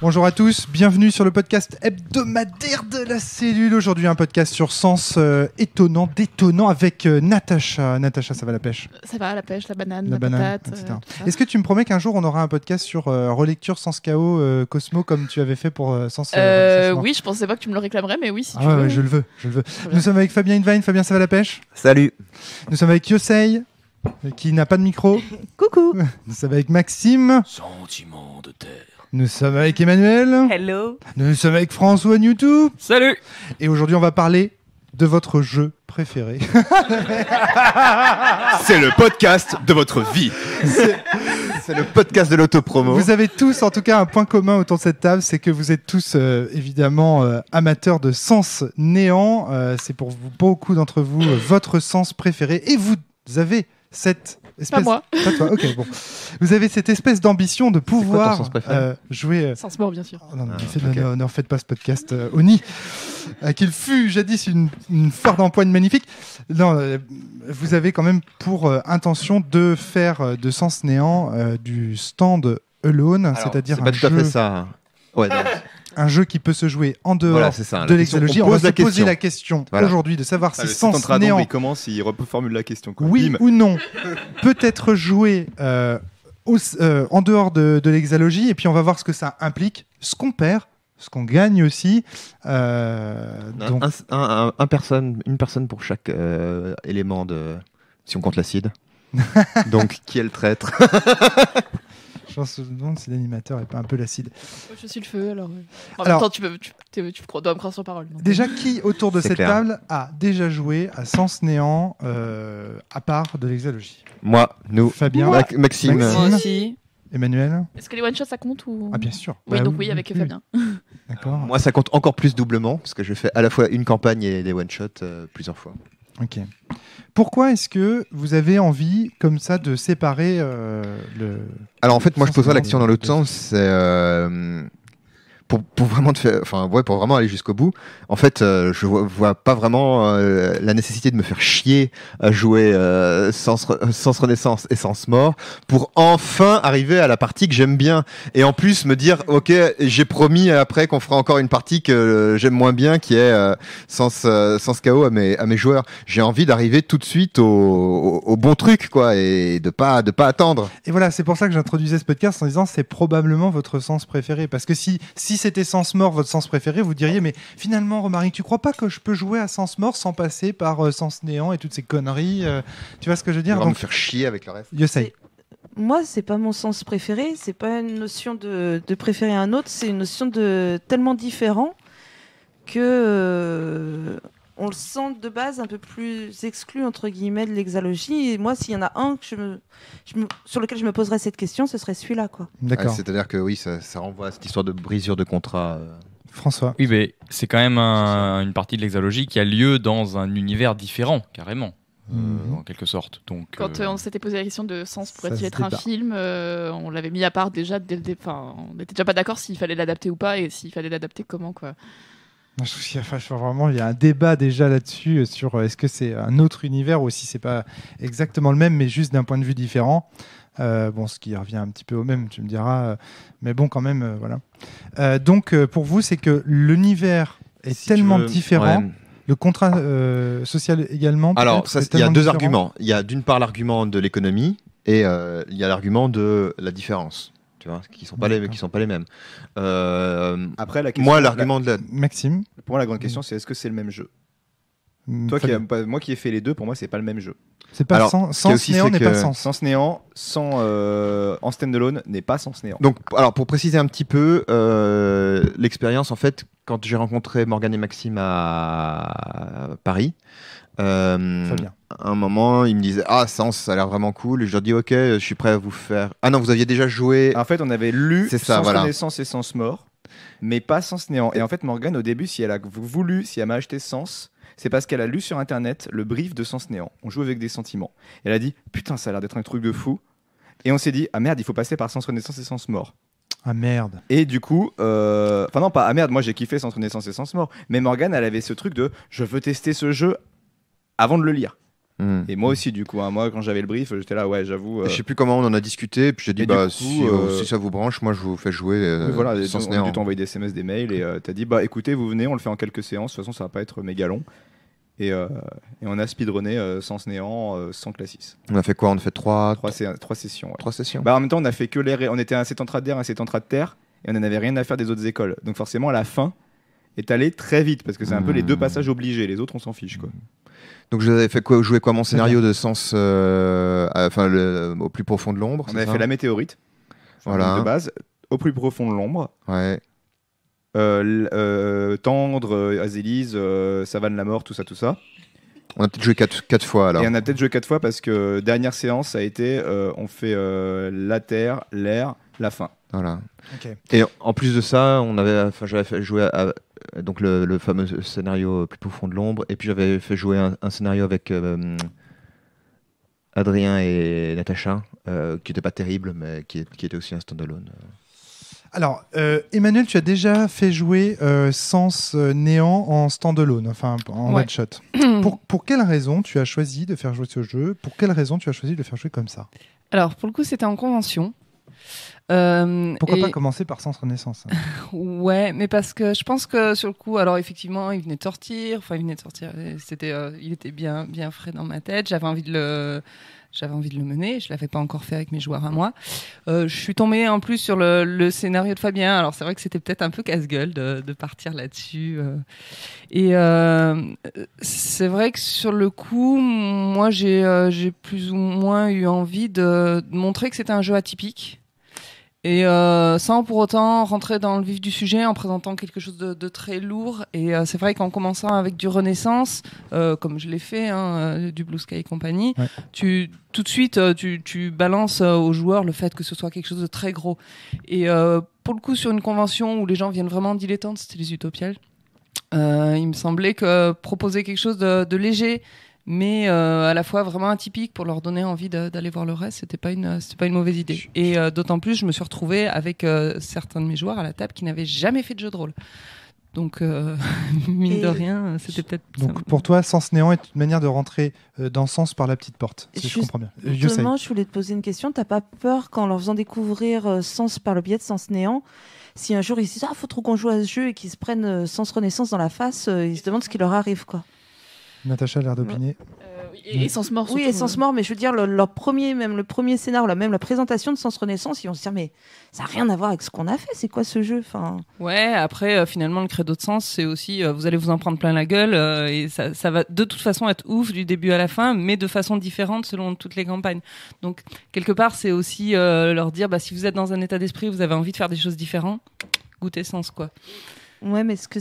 Bonjour à tous, bienvenue sur le podcast hebdomadaire de la cellule. Aujourd'hui, un podcast sur sens étonnant, détonnant avec Natacha. Natacha, ça va la pêche? Ça va, la pêche, la banane, la patate. etc. Est-ce que tu me promets qu'un jour, on aura un podcast sur relecture Sens KO Cosmo comme tu avais fait pour Sens oui, je pensais pas que tu me le réclamerais, mais oui, si tu veux. Ouais, je le veux. Nous sommes avec Fabien Invine. Fabien, ça va la pêche? Salut. Nous sommes avec Yosei, qui n'a pas de micro. Coucou. Nous sommes avec Maxime. Sentiment de terre. Nous sommes avec Emmanuel. Hello. Nous sommes avec François Newtou. Salut. Et aujourd'hui, on va parler de votre jeu préféré. C'est le podcast de votre vie. C'est le podcast de l'autopromo. Vous avez tous, en tout cas, un point commun autour de cette table, c'est que vous êtes tous, évidemment, amateurs de sens néant. C'est pour vous, beaucoup d'entre vous, votre sens préféré. Et vous avez cette espèce... Pas moi. Pas toi, ok, bon. Vous avez cette espèce d'ambition de pouvoir sens préféré jouer... Sans sport, bien sûr. Oh non, okay. Ne refaites pas ce podcast au nid, qu'il fut jadis une foire d'empoigne magnifique. Non, vous avez quand même pour intention de faire de Sens Néant du stand alone, Alors, c'est-à-dire c'est pas tout à fait ça. Ouais, non. un jeu qui peut se jouer en dehors Voilà, c'est ça. de l'exalogie. On va se poser question. la question Voilà. aujourd'hui de savoir si Le Sens centre Néant, il commence, il reformule la question. Quoi. oui Bim. ou non, peut être joué en dehors de l'exalogie, et puis on va voir ce que ça implique, ce qu'on perd, ce qu'on gagne aussi. Donc, Une personne pour chaque élément de. Si on compte l'acide. Donc, qui est le traître? je pense que je me demande si l'animateur n'est pas un peu l'acide. Je suis le feu, alors. En Alors- même temps, tu dois me croire sur parole. donc. Déjà, qui autour de C'est cette clair. table a déjà joué à Sens Néant à part de l'exalogie? Moi, nous. Fabien, Maxime. Maxime. Moi aussi. Emmanuel? Est-ce que les one-shots, ça compte ou... Ah, bien sûr. Oui, Bah, donc oui, avec Fabien. D'accord. Moi, ça compte encore plus doublement, parce que je fais à la fois une campagne et des one-shots plusieurs fois. Ok. Pourquoi est-ce que vous avez envie, comme ça, de séparer le... Alors, en fait, moi, je poserais la Sens question dans l'autre sens. C'est. Pour vraiment pour vraiment aller jusqu'au bout, en fait, je vois pas vraiment la nécessité de me faire chier à jouer Sens Renaissance et Sens Mort pour enfin arriver à la partie que j'aime bien et en plus me dire ok, j'ai promis après qu'on fera encore une partie que j'aime moins bien qui est Sens KO à mes joueurs. J'ai envie d'arriver tout de suite au bon truc quoi et de pas attendre. Et voilà, c'est pour ça que j'introduisais ce podcast en disant c'est probablement votre sens préféré. Parce que si c'était Sens Mort votre sens préféré, vous diriez mais finalement Romaric, tu crois pas que je peux jouer à Sens Mort sans passer par Sens Néant et toutes ces conneries tu vois ce que je veux dire? Donc, Donc, me faire chier avec le reste. Yosei. Moi, c'est pas mon sens préféré. C'est pas une notion de préférer un autre. C'est une notion de tellement différent que on le sent de base un peu plus exclu entre guillemets de l'exalogie. Et moi, s'il y en a un que sur lequel je me poserais cette question, ce serait celui-là, quoi. D'accord. C'est-à-dire que oui, ça renvoie à cette histoire de brisure de contrat. François. Oui, mais c'est quand même une partie de l'exalogie qui a lieu dans un univers différent, carrément, en quelque sorte. Donc, Quand on s'était posé la question de Sens Ça pourrait-il se être un débat. film, on l'avait mis à part déjà dès le départ. Enfin, on n'était déjà pas d'accord s'il fallait l'adapter ou pas et s'il fallait l'adapter comment, quoi. Je trouve qu'il y a un débat déjà là-dessus sur est-ce que c'est un autre univers ou si c'est pas exactement le même mais juste d'un point de vue différent. Ce qui revient un petit peu au même, tu me diras. Mais bon, quand même, voilà. Donc, pour vous, c'est que l'univers est Si tellement tu veux, différent, ouais. le contrat social également. Alors, peut-être, est il y a tellement deux différent. arguments. Il y a d'une part l'argument de l'économie et il y a l'argument de la différence. Tu vois, qui sont pas les mêmes. Après, la question, Moi, l'argument de la. Maxime. Pour moi, la grande question, c'est est-ce que c'est le même jeu? Fabien. Moi qui ai fait les deux, pour moi, c'est pas le même jeu. C'est pas Alors, Sens ce qu'il y a aussi, Néant c'est n'est que pas Sens. Sens Néant, en standalone, n'est pas Sens Néant. Donc, alors pour préciser un petit peu l'expérience, en fait, quand j'ai rencontré Morgane et Maxime à Paris. Fabien. À un moment, ils me disaient ah Sens, ça a l'air vraiment cool. Et je leur dis ok, je suis prêt à vous faire. Ah non, vous aviez déjà joué. En fait, on avait lu C'est ça, Sens voilà. Renaissance et Sens Mort, mais pas Sens Néant. Et en fait, Morgane, au début, si elle m'a acheté Sens, c'est parce qu'elle a lu sur internet le brief de Sens Néant. On joue avec des sentiments. Elle a dit putain, ça a l'air d'être un truc de fou. Et on s'est dit ah merde, il faut passer par Sens Renaissance et Sens Mort. Ah merde. Et du coup, enfin non, pas ah merde, moi j'ai kiffé Sens Renaissance et Sens Mort. Mais Morgane, elle avait ce truc de je veux tester ce jeu avant de le lire. Et moi aussi, du coup, hein, moi quand j'avais le brief, j'étais là, ouais, j'avoue. Je sais plus comment on en a discuté, puis j'ai dit et bah du coup, si ça vous branche, moi je vous fais jouer oui, voilà, sans on a néant. dû t'envoyer des SMS, des mails, et t'as dit, bah écoutez, vous venez, on le fait en quelques séances, de toute façon, ça va pas être méga long. Et on a speedrunné sans néant, sans classis. On a fait quoi? On a fait trois Sessions. Ouais. 3 sessions. Bah, en même temps, on a fait que on était un sétentra d'air, un sétentra de terre, et on n'en avait rien à faire des autres écoles. Donc forcément, à la fin, est allé très vite, parce que c'est un peu les 2 passages obligés, les autres, on s'en fiche, quoi. Donc je vous avais fait quoi? Jouer quoi? Mon scénario de sens, au plus profond de l'ombre. On avait fait la météorite, Voilà. de base, au plus profond de l'ombre. Ouais. Tendre, Azélise, Savane la mort, tout ça. On a peut-être joué 4 fois alors. Et on a peut-être joué 4 fois parce que dernière séance, ça a été on fait la terre, l'air, la fin. Voilà. Ok. Et en plus de ça, j'avais fait jouer donc le fameux scénario plus profond de l'ombre, et puis j'avais fait jouer un scénario avec Adrien et Natacha, qui n'était pas terrible, mais qui était aussi un standalone. Alors, Emmanuel, tu as déjà fait jouer Sens Néant en standalone, enfin en Ouais. one-shot. Pour quelle raison tu as choisi de faire jouer ce jeu? Pour quelle raison tu as choisi de le faire jouer comme ça? Alors, pour le coup, c'était en convention. Pourquoi Et- pas commencer par Sens Renaissance? Ouais, mais parce que je pense que sur le coup, alors effectivement, il venait de sortir. Il était bien frais dans ma tête. J'avais envie de le mener. Je l'avais pas encore fait avec mes joueurs à moi. Je suis tombée en plus sur le scénario de Fabien. Alors c'est vrai que c'était peut-être un peu casse-gueule de partir là-dessus. Et c'est vrai que sur le coup, moi j'ai plus ou moins eu envie de montrer que c'était un jeu atypique. Et sans pour autant rentrer dans le vif du sujet en présentant quelque chose de très lourd. Et c'est vrai qu'en commençant avec du Renaissance, comme je l'ai fait, du Blue Sky et compagnie, Ouais. tout de suite tu balances aux joueurs le fait que ce soit quelque chose de très gros. Et pour le coup, sur une convention où les gens viennent vraiment dilettantes, c'était les Utopiales, il me semblait que proposer quelque chose de léger, mais à la fois vraiment atypique pour leur donner envie d'aller voir le reste, c'était pas une mauvaise idée. Et d'autant plus, je me suis retrouvée avec certains de mes joueurs à la table qui n'avaient jamais fait de jeu de rôle. Donc, mine de rien, c'était peut-être... Donc pour toi, Sens Néant est une manière de rentrer dans Sens par la petite porte, si je comprends bien. Justement, je voulais te poser une question. T'as pas peur qu'en leur faisant découvrir Sens par le biais de Sens Néant, si un jour ils se disent faut trop qu'on joue à ce jeu et qu'ils se prennent Sens Renaissance dans la face, ils se demandent ce qui leur arrive, quoi. Natacha a l'air d'opiner. Et Sens Mort, Oui, surtout, Essence Mort, mais je veux dire, le premier scénar, même la présentation de Sens Renaissance, ils vont se dire, mais ça n'a rien à voir avec ce qu'on a fait, c'est quoi ce jeu, enfin... Ouais, après, finalement, le credo de Sens, c'est aussi, vous allez vous en prendre plein la gueule, et ça va de toute façon être ouf du début à la fin, mais de façon différente selon toutes les campagnes. Donc, quelque part, c'est aussi leur dire, si vous êtes dans un état d'esprit, vous avez envie de faire des choses différentes, goûtez Sens, quoi. Ouais, mais est-ce que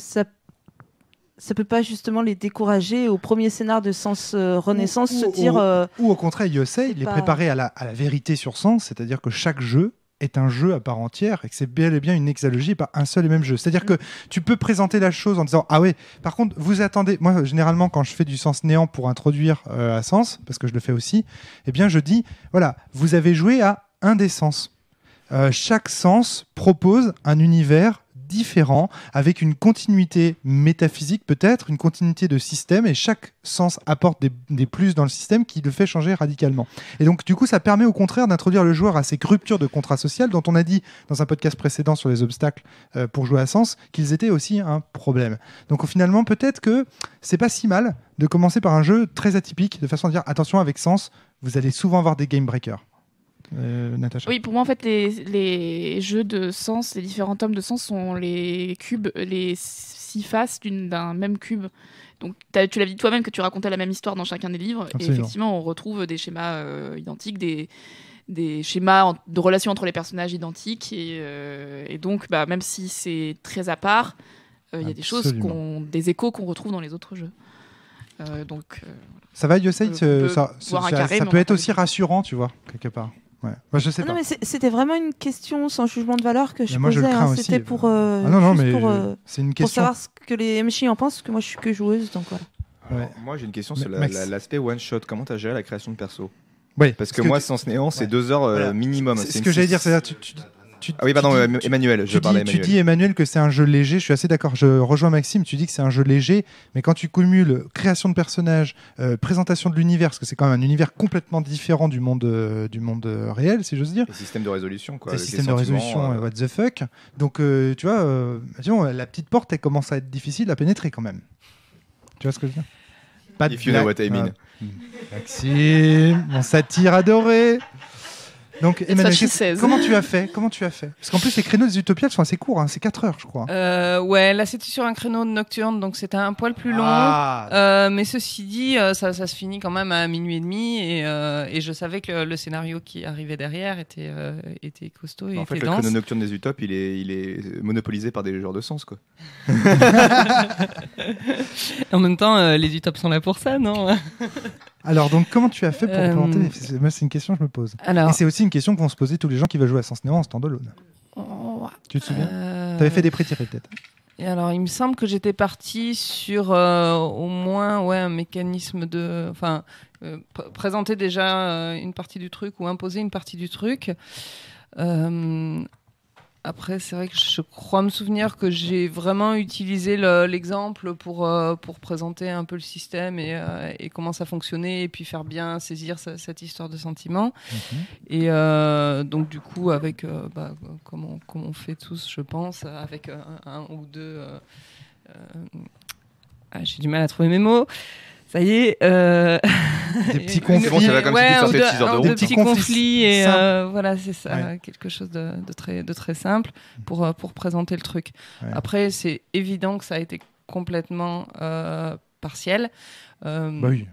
ça peut pas justement les décourager au premier scénar de Sens Renaissance, se dire... Ou au contraire, Yosei, il est préparé à la vérité sur Sens, c'est-à-dire que chaque jeu est un jeu à part entière et que c'est bel et bien une hexalogie et pas un seul et même jeu. C'est-à-dire que tu peux présenter la chose en disant « Ah ouais, par contre, vous attendez... » Moi, généralement, quand je fais du Sens Néant pour introduire à Sens, parce que je le fais aussi, eh bien, je dis « Voilà, vous avez joué à un des sens. Chaque sens propose un univers différent, avec une continuité métaphysique peut-être, une continuité de système, et chaque sens apporte des plus dans le système qui le fait changer radicalement. Et donc du coup ça permet au contraire d'introduire le joueur à ces ruptures de contrat social dont on a dit dans un podcast précédent sur les obstacles pour jouer à Sens qu'ils étaient aussi un problème. Donc finalement peut-être que c'est pas si mal de commencer par un jeu très atypique, de façon à dire attention, avec Sens vous allez souvent avoir des game breakers. Natacha. Oui, pour moi, en fait, les jeux de sens, les différents tomes de sens sont les cubes, les 6 faces d'un même cube. Donc, tu l'as dit toi-même que tu racontais la même histoire dans chacun des livres. Absolument. Et effectivement, on retrouve des schémas identiques, des schémas de relations entre les personnages identiques. Et donc, même si c'est très à part, il y a des choses, des échos qu'on retrouve dans les autres jeux. Ça va, Yosei, ça peut être aussi rassurant, tu vois, quelque part. Ouais. Moi, je sais pas. Non, mais c'était vraiment une question sans jugement de valeur que je moi, posais. Je le crains aussi. C'était pour, c'est une question. Pour savoir ce que les MJ en pensent, parce que moi je suis que joueuse. Donc voilà. Alors, moi j'ai une question sur l'aspect one shot. Comment tu as géré la création de perso? Oui, parce que moi, Sens Néant, c'est 2 heures minimum. C'est ce que j'allais dire. C'est-à-dire, Ah oui, pardon, Emmanuel, je parlais Tu Emmanuel. dis, Emmanuel, que c'est un jeu léger. Je suis assez d'accord. Je rejoins Maxime. Tu dis que c'est un jeu léger, mais quand tu cumules création de personnages, présentation de l'univers, parce que c'est quand même un univers complètement différent du monde réel, si j'ose dire. Et système de résolution, quoi. Les avec systèmes les de sentiments, résolution, what the fuck. Donc, tu vois, disons, la petite porte, elle commence à être difficile à pénétrer quand même. Tu vois ce que je veux dire? Pas de If you know blague. what I mean. Maxime, mon satire adoré. Donc, Emmanuel, what she says. comment tu as fait Parce qu'en plus, les créneaux des Utopiales sont assez courts, hein, c'est 4 heures, je crois. Ouais, là c'était sur un créneau de nocturne, donc c'était un poil plus long. Mais ceci dit, ça se finit quand même à 00:30 et je savais que le scénario qui arrivait derrière était costaud et En fait, était le dense. chrono nocturne des Utopes, il est monopolisé par des joueurs de sens, quoi. En même temps, les Utopes sont là pour ça, non? Alors, donc, comment tu as fait pour présenter Moi, c'est une question que je me pose. Alors, Et c'est aussi une question que vont se poser tous les gens qui veulent jouer à Sens Néant en standalone. Tu te souviens T'avais fait des pré-tirés, peut-être. Et alors, il me semble que j'étais partie sur au moins un mécanisme de... Enfin, présenter déjà une partie du truc ou imposer une partie du truc. Après, c'est vrai que je crois me souvenir que j'ai vraiment utilisé l'exemple pour présenter un peu le système et comment ça fonctionnait et puis faire bien saisir cette histoire de sentiment. Et donc, du coup, avec, comme on fait tous, je pense, avec un ou deux... j'ai du mal à trouver mes mots. Ça y est. Des petits conflits. C'est bon, ça va comme si tu sortais de 6 heures de route. Des petits conflits et simples. voilà, c'est ça, Ouais. quelque chose de très simple pour présenter le truc. Ouais. Après, c'est évident que ça a été complètement partiel. Bah oui.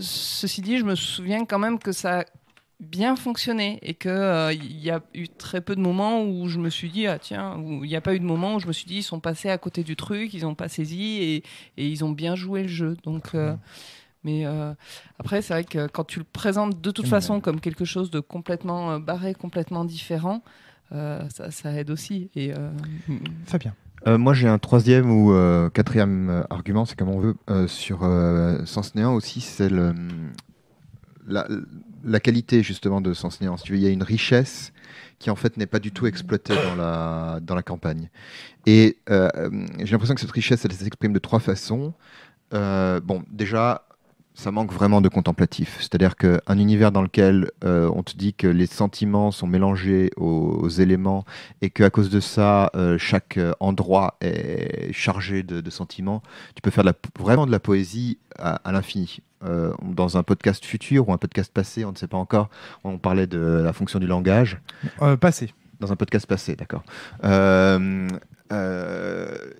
Ceci dit, je me souviens quand même que ça a bien fonctionné et que il y a eu très peu de moments où je me suis dit où il n'y a pas eu de moment où je me suis dit ils sont passés à côté du truc, ils n'ont pas saisi et ils ont bien joué le jeu. Donc mais après c'est vrai que quand tu le présentes de toute façon comme quelque chose de complètement barré, complètement différent, ça aide aussi. Et Fabien. Moi, j'ai un troisième ou quatrième argument, c'est comme on veut, sur Sens Néant aussi, c'est la qualité justement de Sens Néant. Si tu veux, il y a une richesse qui en fait n'est pas du tout exploitée dans la campagne. Et j'ai l'impression que cette richesse, elle s'exprime de 3 façons. Bon, déjà, ça manque vraiment de contemplatif. C'est-à-dire qu'un univers dans lequel on te dit que les sentiments sont mélangés aux éléments et qu'à cause de ça, chaque endroit est chargé de sentiments, tu peux faire vraiment de la poésie à l'infini. Dans un podcast futur ou un podcast passé, on ne sait pas encore, on parlait de la fonction du langage. Passé. Dans un podcast passé, d'accord.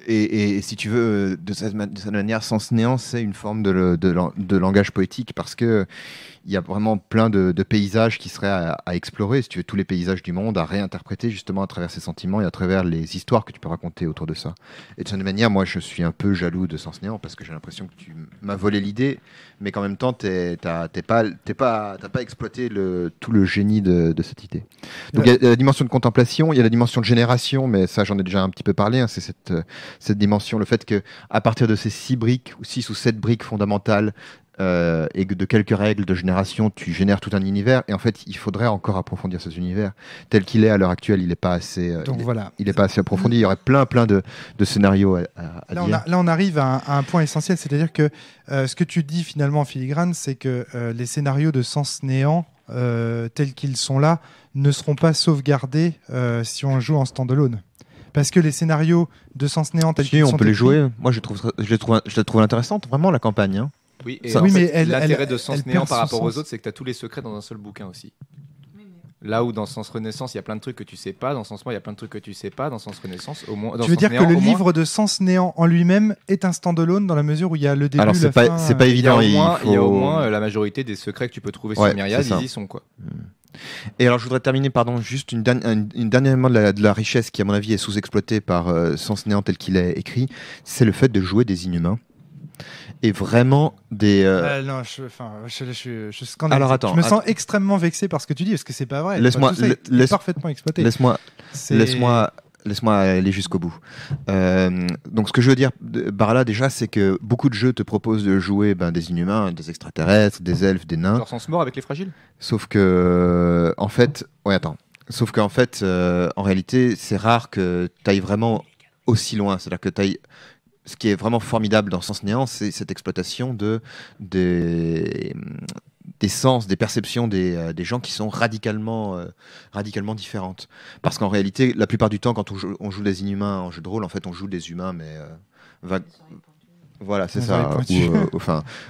Et si tu veux, de cette manière, Sens Néant, c'est une forme de langage poétique parce que il y a vraiment plein de paysages qui seraient à explorer, si tu veux, tous les paysages du monde, à réinterpréter justement à travers ces sentiments et à travers les histoires que tu peux raconter autour de ça. Et de cette manière, moi, je suis un peu jaloux de Sens Néant parce que j'ai l'impression que tu m'as volé l'idée, mais qu'en même temps, t'as pas exploité tout le génie de cette idée. Donc, il y a la dimension de contemplation, il y a la dimension de génération, mais ça, j'en ai déjà un petit peu parlé, hein, c'est cette dimension, le fait que à partir de ces 6 ou 7 briques fondamentales, et de quelques règles de génération, tu génères tout un univers. Et en fait, il faudrait encore approfondir cet univers. Tel qu'il est à l'heure actuelle, il n'est pas assez, il est pas assez approfondi. Il y aurait plein de scénarios à dire. Là, on arrive à un point essentiel, c'est-à-dire que ce que tu dis finalement en filigrane, c'est que les scénarios de Sens Néant, tels qu'ils sont là, ne seront pas sauvegardés si on joue en standalone. Parce que les scénarios de Sens Néant, tels qu'ils sont on peut les écrits, jouer. Moi, je la trouve intéressante, vraiment, la campagne. Hein. Oui, et Ça, en oui, fait, mais l'intérêt elle de Sens perd Néant son par rapport aux sens. autres, c'est que tu as tous les secrets dans un seul bouquin aussi. Là où dans Sens Renaissance, il y a plein de trucs que tu sais pas, dans Sens Néant, il y a plein de trucs que tu sais pas, dans Sens Renaissance, au moins. Tu veux dire que le livre de Sens Néant en lui-même est un standalone dans la mesure où il y a le début, Alors, la c'est fin. pas il y a évident. il y a au moins la majorité des secrets que tu peux trouver Ouais, sur Myriad, c'est ça. ils y sont, quoi. Et alors, je voudrais terminer, juste une dernière élément de la richesse qui, à mon avis, est sous-exploitée par Sens Néant tel qu'il est écrit, c'est le fait de jouer des inhumains. Et vraiment des. Non, je scandalise. Alors, attends, je me sens extrêmement vexé par ce que tu dis, parce que c'est pas vrai. Laisse-moi- Tout ça est parfaitement exploité. Laisse-moi aller jusqu'au bout. Donc, ce que je veux dire par là, déjà, c'est que beaucoup de jeux te proposent de jouer des inhumains, des extraterrestres, des elfes, des nains. Genre Sens Mort avec les fragiles. Sauf que, en fait, ouais, attends. Sauf qu'en fait, en réalité, c'est rare que tu ailles vraiment aussi loin. C'est-à-dire que ce qui est vraiment formidable dans Sens Néant, c'est cette exploitation des sens, des perceptions des gens qui sont radicalement différentes. Parce qu'en réalité, la plupart du temps, quand on joue des inhumains en jeu de rôle, en fait, on joue des humains, mais voilà, c'est ça.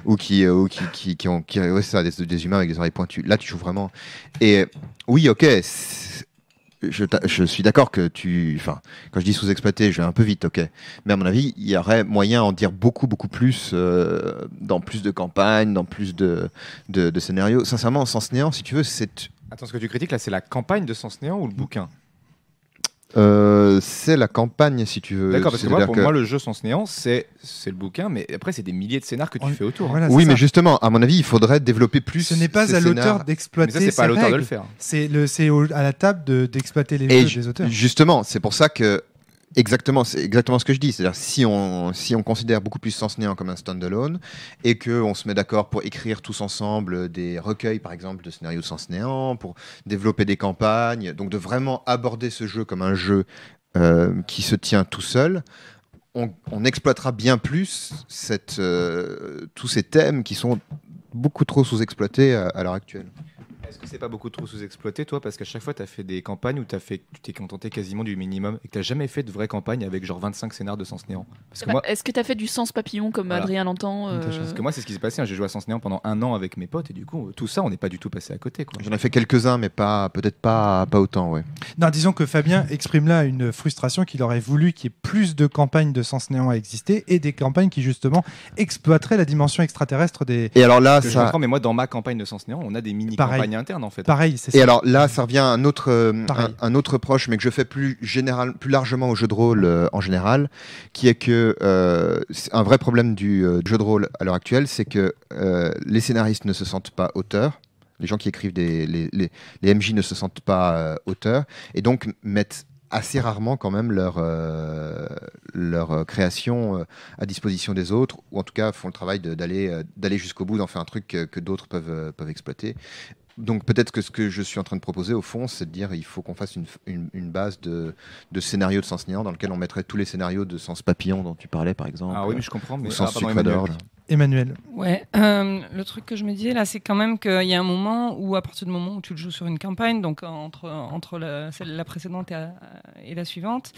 Ou qui ont ouais, c'est ça, des humains avec des oreilles pointues. Là, tu joues vraiment. Et oui, ok. Je suis d'accord que quand je dis sous-exploité, je vais un peu vite, ok. Mais à mon avis, il y aurait moyen d'en dire beaucoup plus dans plus de campagnes, dans plus de scénarios. Sincèrement, Sens Néant, si tu veux, c'est... Attends, ce que tu critiques là, c'est la campagne de Sens Néant ou le bouquin ? C'est la campagne, si tu veux. D'accord, parce que pour moi, le jeu Sens Néant, c'est le bouquin, mais après, c'est des milliers de scénars que tu fais autour. Voilà, oui, mais justement, à mon avis, il faudrait développer plus. Ce n'est pas à l'auteur d'exploiter. Mais ça, c'est pas à l'auteur de le faire. C'est à la table d'exploiter les jeux des auteurs. Justement, c'est pour ça que. C'est exactement ce que je dis. C'est-à-dire, si on considère beaucoup plus Sens Néant comme un standalone et qu'on se met d'accord pour écrire tous ensemble des recueils, par exemple, de scénarios de Sens Néant, pour développer des campagnes, donc de vraiment aborder ce jeu comme un jeu qui se tient tout seul, on exploitera bien plus tous ces thèmes qui sont beaucoup trop sous-exploités à l'heure actuelle. Est-ce que c'est pas beaucoup trop sous-exploité, toi, parce qu'à chaque fois, tu as fait des campagnes où tu t'es contenté quasiment du minimum et que tu n'as jamais fait de vraies campagnes avec genre 25 scénars de Sens Néant? Est-ce que tu as fait du Sens Papillon comme Adrien l'entend Parce que moi, c'est ce qui s'est passé. J'ai joué à Sens Néant pendant 1 an avec mes potes et du coup, tout ça, on n'est pas du tout passé à côté. J'en ai fait quelques-uns, mais peut-être pas autant. Ouais. Non, disons que Fabien exprime là une frustration qu'il aurait voulu qu'il y ait plus de campagnes de Sens Néant à exister et des campagnes qui justement exploiteraient la dimension extraterrestre des. Et alors là, je comprends, mais moi, dans ma campagne de Sens Néant, on a des mini-campagnes internes en fait. Pareil. Et alors là, ça revient à un autre proche, mais que je fais plus largement au jeu de rôle en général, qui est que un vrai problème du jeu de rôle à l'heure actuelle, c'est que les scénaristes ne se sentent pas auteurs. Les gens qui écrivent les MJ ne se sentent pas auteurs, et donc mettent assez rarement quand même leur création à disposition des autres, ou en tout cas font le travail d'aller jusqu'au bout, d'en faire un truc que d'autres peuvent exploiter. Donc peut-être que ce que je suis en train de proposer au fond, c'est de dire il faut qu'on fasse une base de scénarios de Sens Néant dans lequel on mettrait tous les scénarios de Sens Papillon dont tu parlais par exemple. Ah oui, mais je comprends. Mais ou Sens Sucre d'Orge. Emmanuel. Ouais, le truc que je me disais là, c'est quand même qu'il y a un moment où, à partir du moment où tu le joues sur une campagne, donc entre la précédente et la suivante,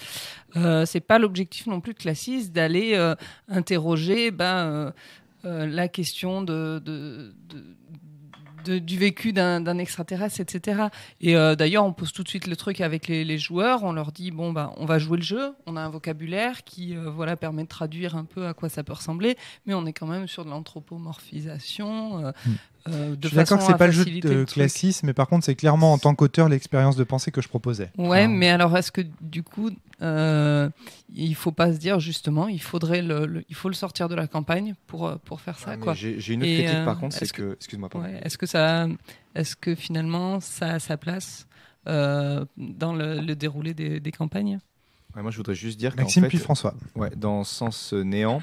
c'est pas l'objectif non plus de Classis d'aller interroger la question du vécu d'un extraterrestre, etc. Et d'ailleurs, on pose tout de suite le truc avec les joueurs. On leur dit on va jouer le jeu. On a un vocabulaire qui permet de traduire un peu à quoi ça peut ressembler, mais on est quand même sur de l'anthropomorphisation. Je suis d'accord que c'est pas le jeu de Classis, mais par contre, c'est clairement en tant qu'auteur l'expérience de pensée que je proposais. Ouais, mais alors est-ce que du coup, il faut pas se dire justement, il faut le sortir de la campagne pour faire ça, quoi. J'ai une autre critique par contre, c'est que excuse-moi. Ouais, est-ce que finalement ça a sa place dans le déroulé des campagnes? Ouais, moi, je voudrais juste dire Maxime qu'en fait, puis François. Ouais, dans Sens Néant.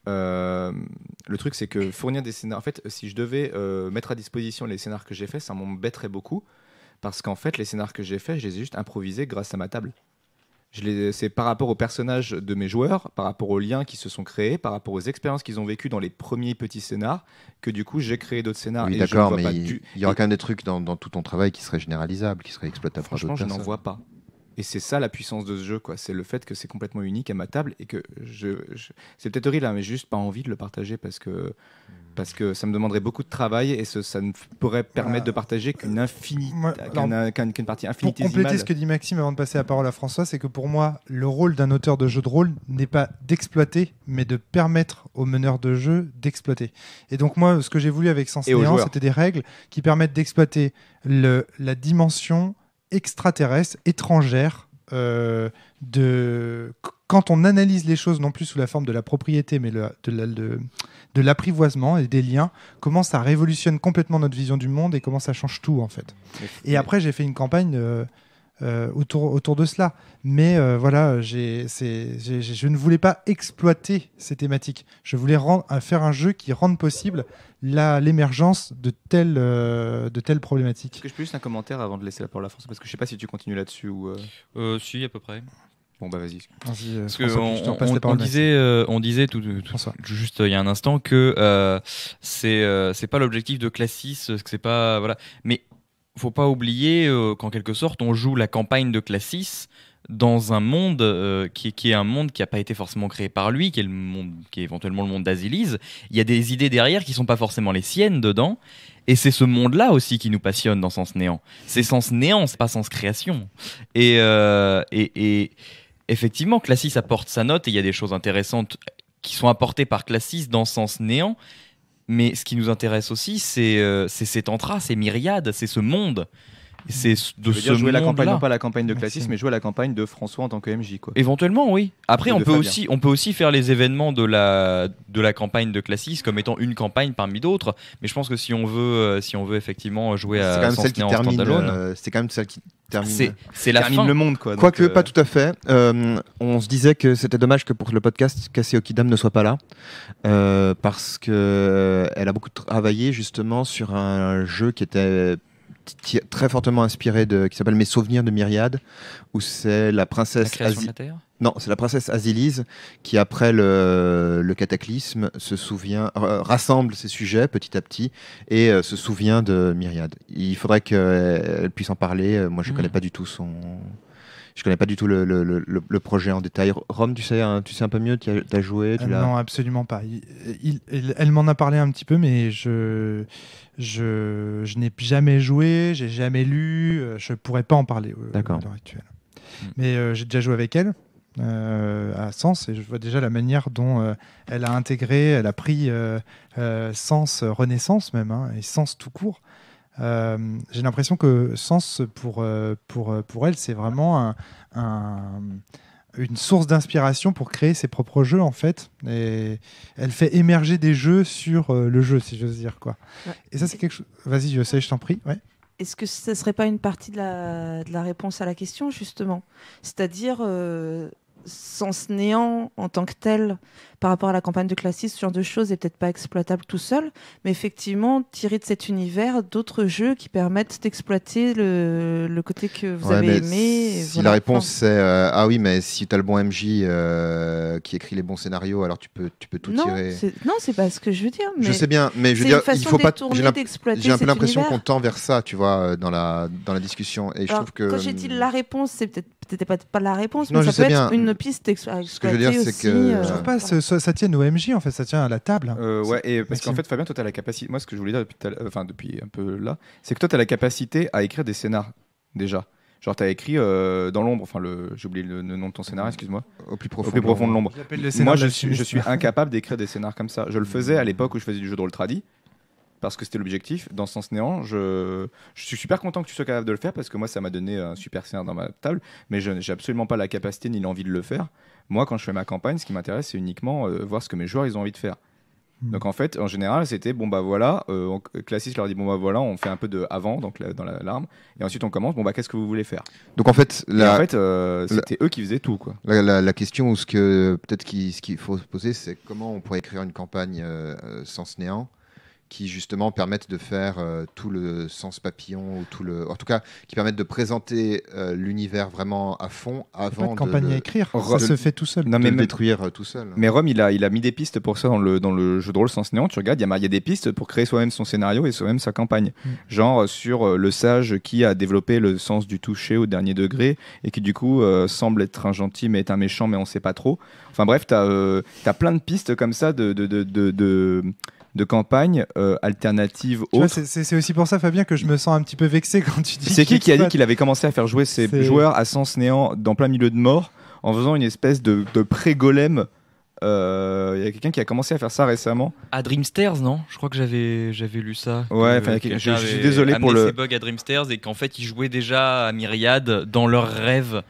Le truc c'est que fournir des scénarios, en fait si je devais mettre à disposition les scénarios que j'ai faits, ça m'embêterait beaucoup parce qu'en fait les scénarios que j'ai faits, je les ai juste improvisés grâce à ma table. C'est par rapport aux personnages de mes joueurs, par rapport aux liens qui se sont créés, par rapport aux expériences qu'ils ont vécues dans les premiers petits scénars, que du coup j'ai créé d'autres scénarios. Oui, d'accord, mais il y aura quand même des trucs dans tout ton travail qui seraient généralisables, qui seraient exploitables. Franchement, je n'en vois pas. Et c'est ça la puissance de ce jeu, quoi. C'est le fait que c'est complètement unique à ma table et que c'est peut-être horrible, hein, mais juste pas envie de le partager parce que ça me demanderait beaucoup de travail et ça ne pourrait permettre de partager qu'une partie infinitésimale. Pour compléter ce que dit Maxime avant de passer la parole à François, c'est que pour moi, le rôle d'un auteur de jeu de rôle n'est pas d'exploiter, mais de permettre aux meneurs de jeu d'exploiter. Et donc moi, ce que j'ai voulu avec Sens Néant, c'était des règles qui permettent d'exploiter la dimension extraterrestre, étrangère, quand on analyse les choses non plus sous la forme de la propriété mais de l'apprivoisement et des liens, comment ça révolutionne complètement notre vision du monde et comment ça change tout en fait. Et après j'ai fait une campagne autour de cela. Mais voilà, je ne voulais pas exploiter ces thématiques. Je voulais faire un jeu qui rende possible l'émergence de telles problématiques. Est-ce que je peux juste un commentaire avant de laisser la parole à François, parce que je sais pas si tu continues là-dessus ou. Si, à peu près. Bon bah vas-y. Parce que on disait tout juste il y a un instant que c'est pas l'objectif de Classis, que c'est pas voilà. Mais faut pas oublier qu'en quelque sorte on joue la campagne de Classis dans un monde qui est un monde qui n'a pas été forcément créé par lui, qui est éventuellement le monde d'Azilise. Il y a des idées derrière qui sont pas forcément les siennes dedans. Et c'est ce monde-là aussi qui nous passionne dans Sens Néant. C'est Sens Néant, c'est pas Sens Création. Et effectivement, Classis apporte sa note et il y a des choses intéressantes qui sont apportées par Classis dans Sens Néant. Mais ce qui nous intéresse aussi, c'est cet antras, c'est Myriade, c'est ce monde. Et c'est de ce jouer la campagne, monde-là. non pas la campagne de Classis, mais jouer la campagne de François en tant que MJ, quoi. Éventuellement, oui. Après, Et on de peut Fabien. aussi faire les événements de la campagne de Classis comme étant une campagne parmi d'autres. Mais je pense que si on veut effectivement jouer C'est quand à même Sens celle qui Néant termine. standalone, C'est quand même celle qui termine. c'est la Termine fin. le monde, quoi. Donc, Quoique pas tout à fait. On se disait que c'était dommage que pour le podcast, Cassie Okidam ne soit pas là parce que elle a beaucoup travaillé justement sur un jeu qui était très fortement inspiré qui s'appelle Mes souvenirs de Myriade, où c'est la La princesse création de la Terre. Non, c'est la princesse Azilise qui, après le cataclysme, rassemble ses sujets petit à petit et se souvient de Myriade. Il faudrait qu'elle puisse en parler. Moi, je connais pas du tout je connais pas du tout le projet en détail. Rome, tu sais un peu mieux, tu as joué, Non, absolument pas. Elle m'en a parlé un petit peu, mais je n'ai jamais joué, j'ai jamais lu, je pourrais pas en parler à l'heure actuelle. Mais j'ai déjà joué avec elle à Sens et je vois déjà la manière dont elle a intégré, elle a pris Sens Renaissance même, et Sens tout court. J'ai l'impression que Sens pour elle c'est vraiment une source d'inspiration pour créer ses propres jeux en fait, et elle fait émerger des jeux sur le jeu, si j'ose dire, quoi. Ouais. Et ça c'est quelque chose. Vas-y, je t'en prie. Ouais. Est-ce que ce ne serait pas une partie de la réponse à la question, justement ? C'est-à-dire, Sens Néant en tant que tel, par rapport à la campagne de Classis, ce genre de choses n'est peut-être pas exploitable tout seul, mais effectivement, tirer de cet univers d'autres jeux qui permettent d'exploiter le côté que vous avez aimé. Si la réponse c'est ah oui, mais si tu as le bon MJ qui écrit les bons scénarios, alors tu peux tout tirer. Non, c'est pas ce que je veux dire. Mais je sais bien, mais je veux dire, il faut pas. J'ai un peu l'impression univers. qu'on tend vers ça, tu vois, dans la discussion. Et je trouve que quand j'ai dit la réponse, c'est peut-être pas la réponse, non, mais ça peut être une piste Ce que je veux dire, c'est que je trouve pas ça tient au MJ, en fait, ça tient à la table. Ouais, et parce qu'en fait, Fabien, toi, tu as la capacité. Moi, ce que je voulais dire depuis un peu là, c'est que toi, tu as la capacité à écrire des scénars déjà. Genre, tu as écrit dans l'ombre, j'ai oublié le nom de ton scénar, excuse-moi. Au plus profond de l'ombre. Moi, je suis incapable d'écrire des scénars comme ça. Je le faisais à l'époque où je faisais du jeu de rôle tradi, parce que c'était l'objectif. Dans Sens Néant, je suis super content que tu sois capable de le faire, parce que moi, ça m'a donné un super scénar dans ma table, mais je n'ai absolument pas la capacité ni l'envie de le faire. Moi, quand je fais ma campagne, ce qui m'intéresse, c'est uniquement voir ce que mes joueurs ils ont envie de faire. Donc en fait, en général, c'était bon bah voilà, Classis leur dit bon bah voilà, on fait un peu de avant, donc dans l'arme, et ensuite on commence, bon bah qu'est-ce que vous voulez faire. Donc en fait, c'était eux qui faisaient tout, quoi. La question, ou ce qu'il faut se poser, c'est comment on pourrait écrire une campagne Sens Néant qui justement permettent de faire tout le sens papillon, en tout cas qui permettent de présenter l'univers vraiment à fond avant de campagne à écrire, ça se fait tout seul. Non, mais le détruire tout seul. Mais Rome, il a mis des pistes pour ça dans le jeu de rôle Sens Néant. Tu regardes, il y a des pistes pour créer soi-même son scénario et soi-même sa campagne. Genre sur le sage qui a développé le sens du toucher au dernier degré et qui du coup semble être un gentil mais est un méchant mais on sait pas trop. Enfin bref, t'as plein de pistes comme ça de campagne alternative autre. C'est aussi pour ça, Fabien, que je me sens un petit peu vexé quand tu dis. C'est qui a dit qu'il avait commencé à faire jouer ses joueurs à Sens Néant dans plein milieu de mort en faisant une espèce de pré-golem Il y a quelqu'un qui a commencé à faire ça récemment. À Dreamstairs, non? Je crois que j'avais lu ça. Ouais, je suis désolé pour le. Ces bugs à Dreamstairs et qu'en fait ils jouaient déjà à Myriad dans leurs rêves.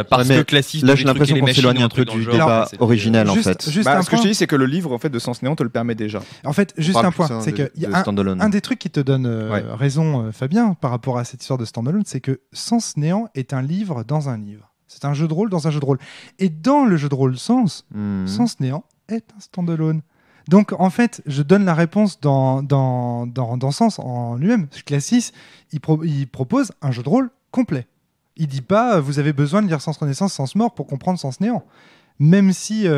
Parce que Classis. Là, j'ai l'impression qu'on s'éloigne un peu du débat originel en fait. Ce que je te dis, c'est que le livre en fait de Sens Néant te le permet déjà. En fait, juste un point, c'est qu'il y a un des trucs qui te donne raison, Fabien, par rapport à cette histoire de standalone, c'est que Sens Néant est un livre dans un livre. C'est un jeu de rôle dans un jeu de rôle. Et dans le jeu de rôle Sens Néant est un standalone. Donc, en fait, je donne la réponse dans Sens en lui-même. Classis, il propose un jeu de rôle complet. Il dit pas vous avez besoin de lire Sens Renaissance, Sens Mort pour comprendre Sens Néant. Même si,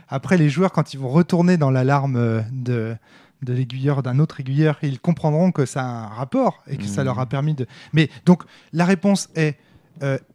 après les joueurs, quand ils vont retourner dans l'alarme de l'aiguilleur, d'un autre aiguilleur, ils comprendront que ça a un rapport et que ça leur a permis de... Mais donc, la réponse est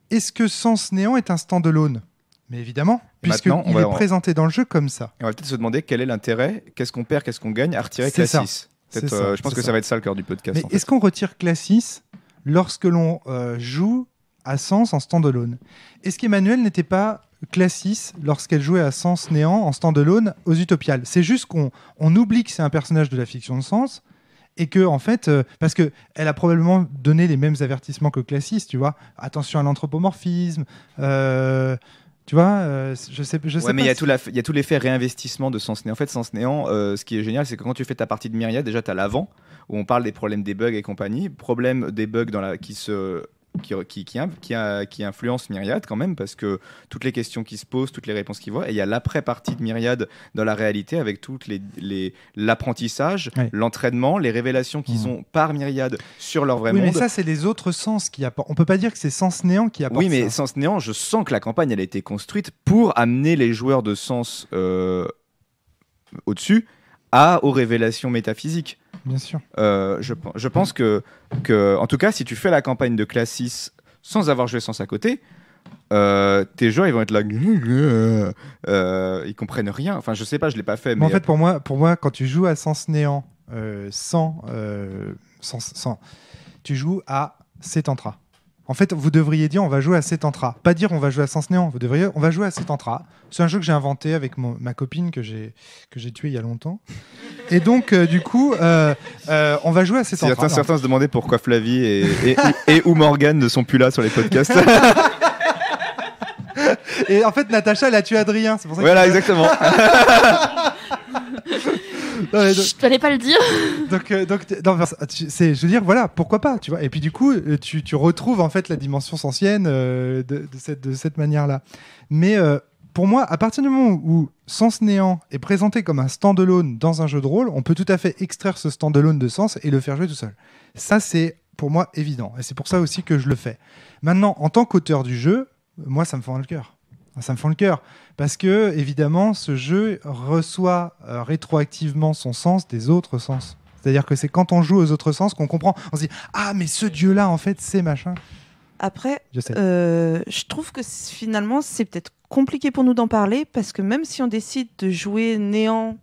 est-ce que Sens Néant est un standalone ? Mais évidemment, puisqu'il est présenté dans le jeu comme ça. On va peut-être se demander quel est l'intérêt, qu'est-ce qu'on perd, qu'est-ce qu'on gagne à retirer Classis. Je pense que ça va être ça le cœur du podcast. Mais est-ce qu'on retire Classis lorsque l'on joue à Sens en standalone? Est-ce qu'Emmanuel n'était pas Classis lorsqu'elle jouait à Sens Néant en standalone aux Utopiales? C'est juste qu'on oublie que c'est un personnage de la fiction de Sens et que, en fait, parce qu'elle a probablement donné les mêmes avertissements que Classis, tu vois. Attention à l'anthropomorphisme, tu vois, je sais pas. Mais il y a tout l'effet réinvestissement de Sens Néant. En fait, Sens Néant, ce qui est génial, c'est que quand tu fais ta partie de Myriad, déjà, tu as l'avant, où on parle des problèmes des bugs et compagnie. Problème des bugs qui influence Myriad quand même, parce que toutes les questions qui se posent, toutes les réponses qu'ils voient, et il y a l'après-partie de Myriad dans la réalité avec toutes l'apprentissage, l'entraînement, les révélations qu'ils ont par Myriad sur leur vrai monde. Mais ça, c'est les autres sens qui apportent. On peut pas dire que c'est Sens Néant qui apporte ça. Oui, mais Sens Néant, je sens que la campagne, elle a été construite pour amener les joueurs de Sens au-dessus aux révélations métaphysiques. Bien sûr. Je pense que, en tout cas, si tu fais la campagne de Classis sans avoir joué Sens à côté, tes joueurs ils vont être là, ils comprennent rien. Enfin, je sais pas, je l'ai pas fait. Mais en fait, pour moi, quand tu joues à Sens Néant tu joues à Settantra. En fait, vous devriez dire on va jouer à Settantra. Pas dire on va jouer à Sens Néant. Vous devriez on va jouer à Settantra. C'est un jeu que j'ai inventé avec ma copine que j'ai tuée il y a longtemps. Et donc, du coup, on va jouer à Settantra. Certains se demandaient pourquoi Flavie et ou Morgane ne sont plus là sur les podcasts. Et en fait, Natacha, elle a tué Adrien. C'est pour ça voilà, exactement. Je fallait pas le dire. Je veux dire, voilà, pourquoi pas, tu vois. Et puis du coup, tu retrouves en fait la dimension sensienne de cette manière-là. Mais pour moi, à partir du moment où Sens Néant est présenté comme un standalone dans un jeu de rôle, on peut tout à fait extraire ce standalone de Sens et le faire jouer tout seul. Ça, c'est pour moi évident. Et c'est pour ça aussi que je le fais. Maintenant, en tant qu'auteur du jeu, moi, ça me fend le cœur. Ça me fend le cœur. Parce que, évidemment, ce jeu reçoit rétroactivement son sens des autres sens. C'est-à-dire que c'est quand on joue aux autres sens qu'on comprend. On se dit « Ah, mais ce dieu-là, en fait, c'est machin ». Après, je trouve que finalement, c'est peut-être compliqué pour nous d'en parler parce que même si on décide de jouer Néant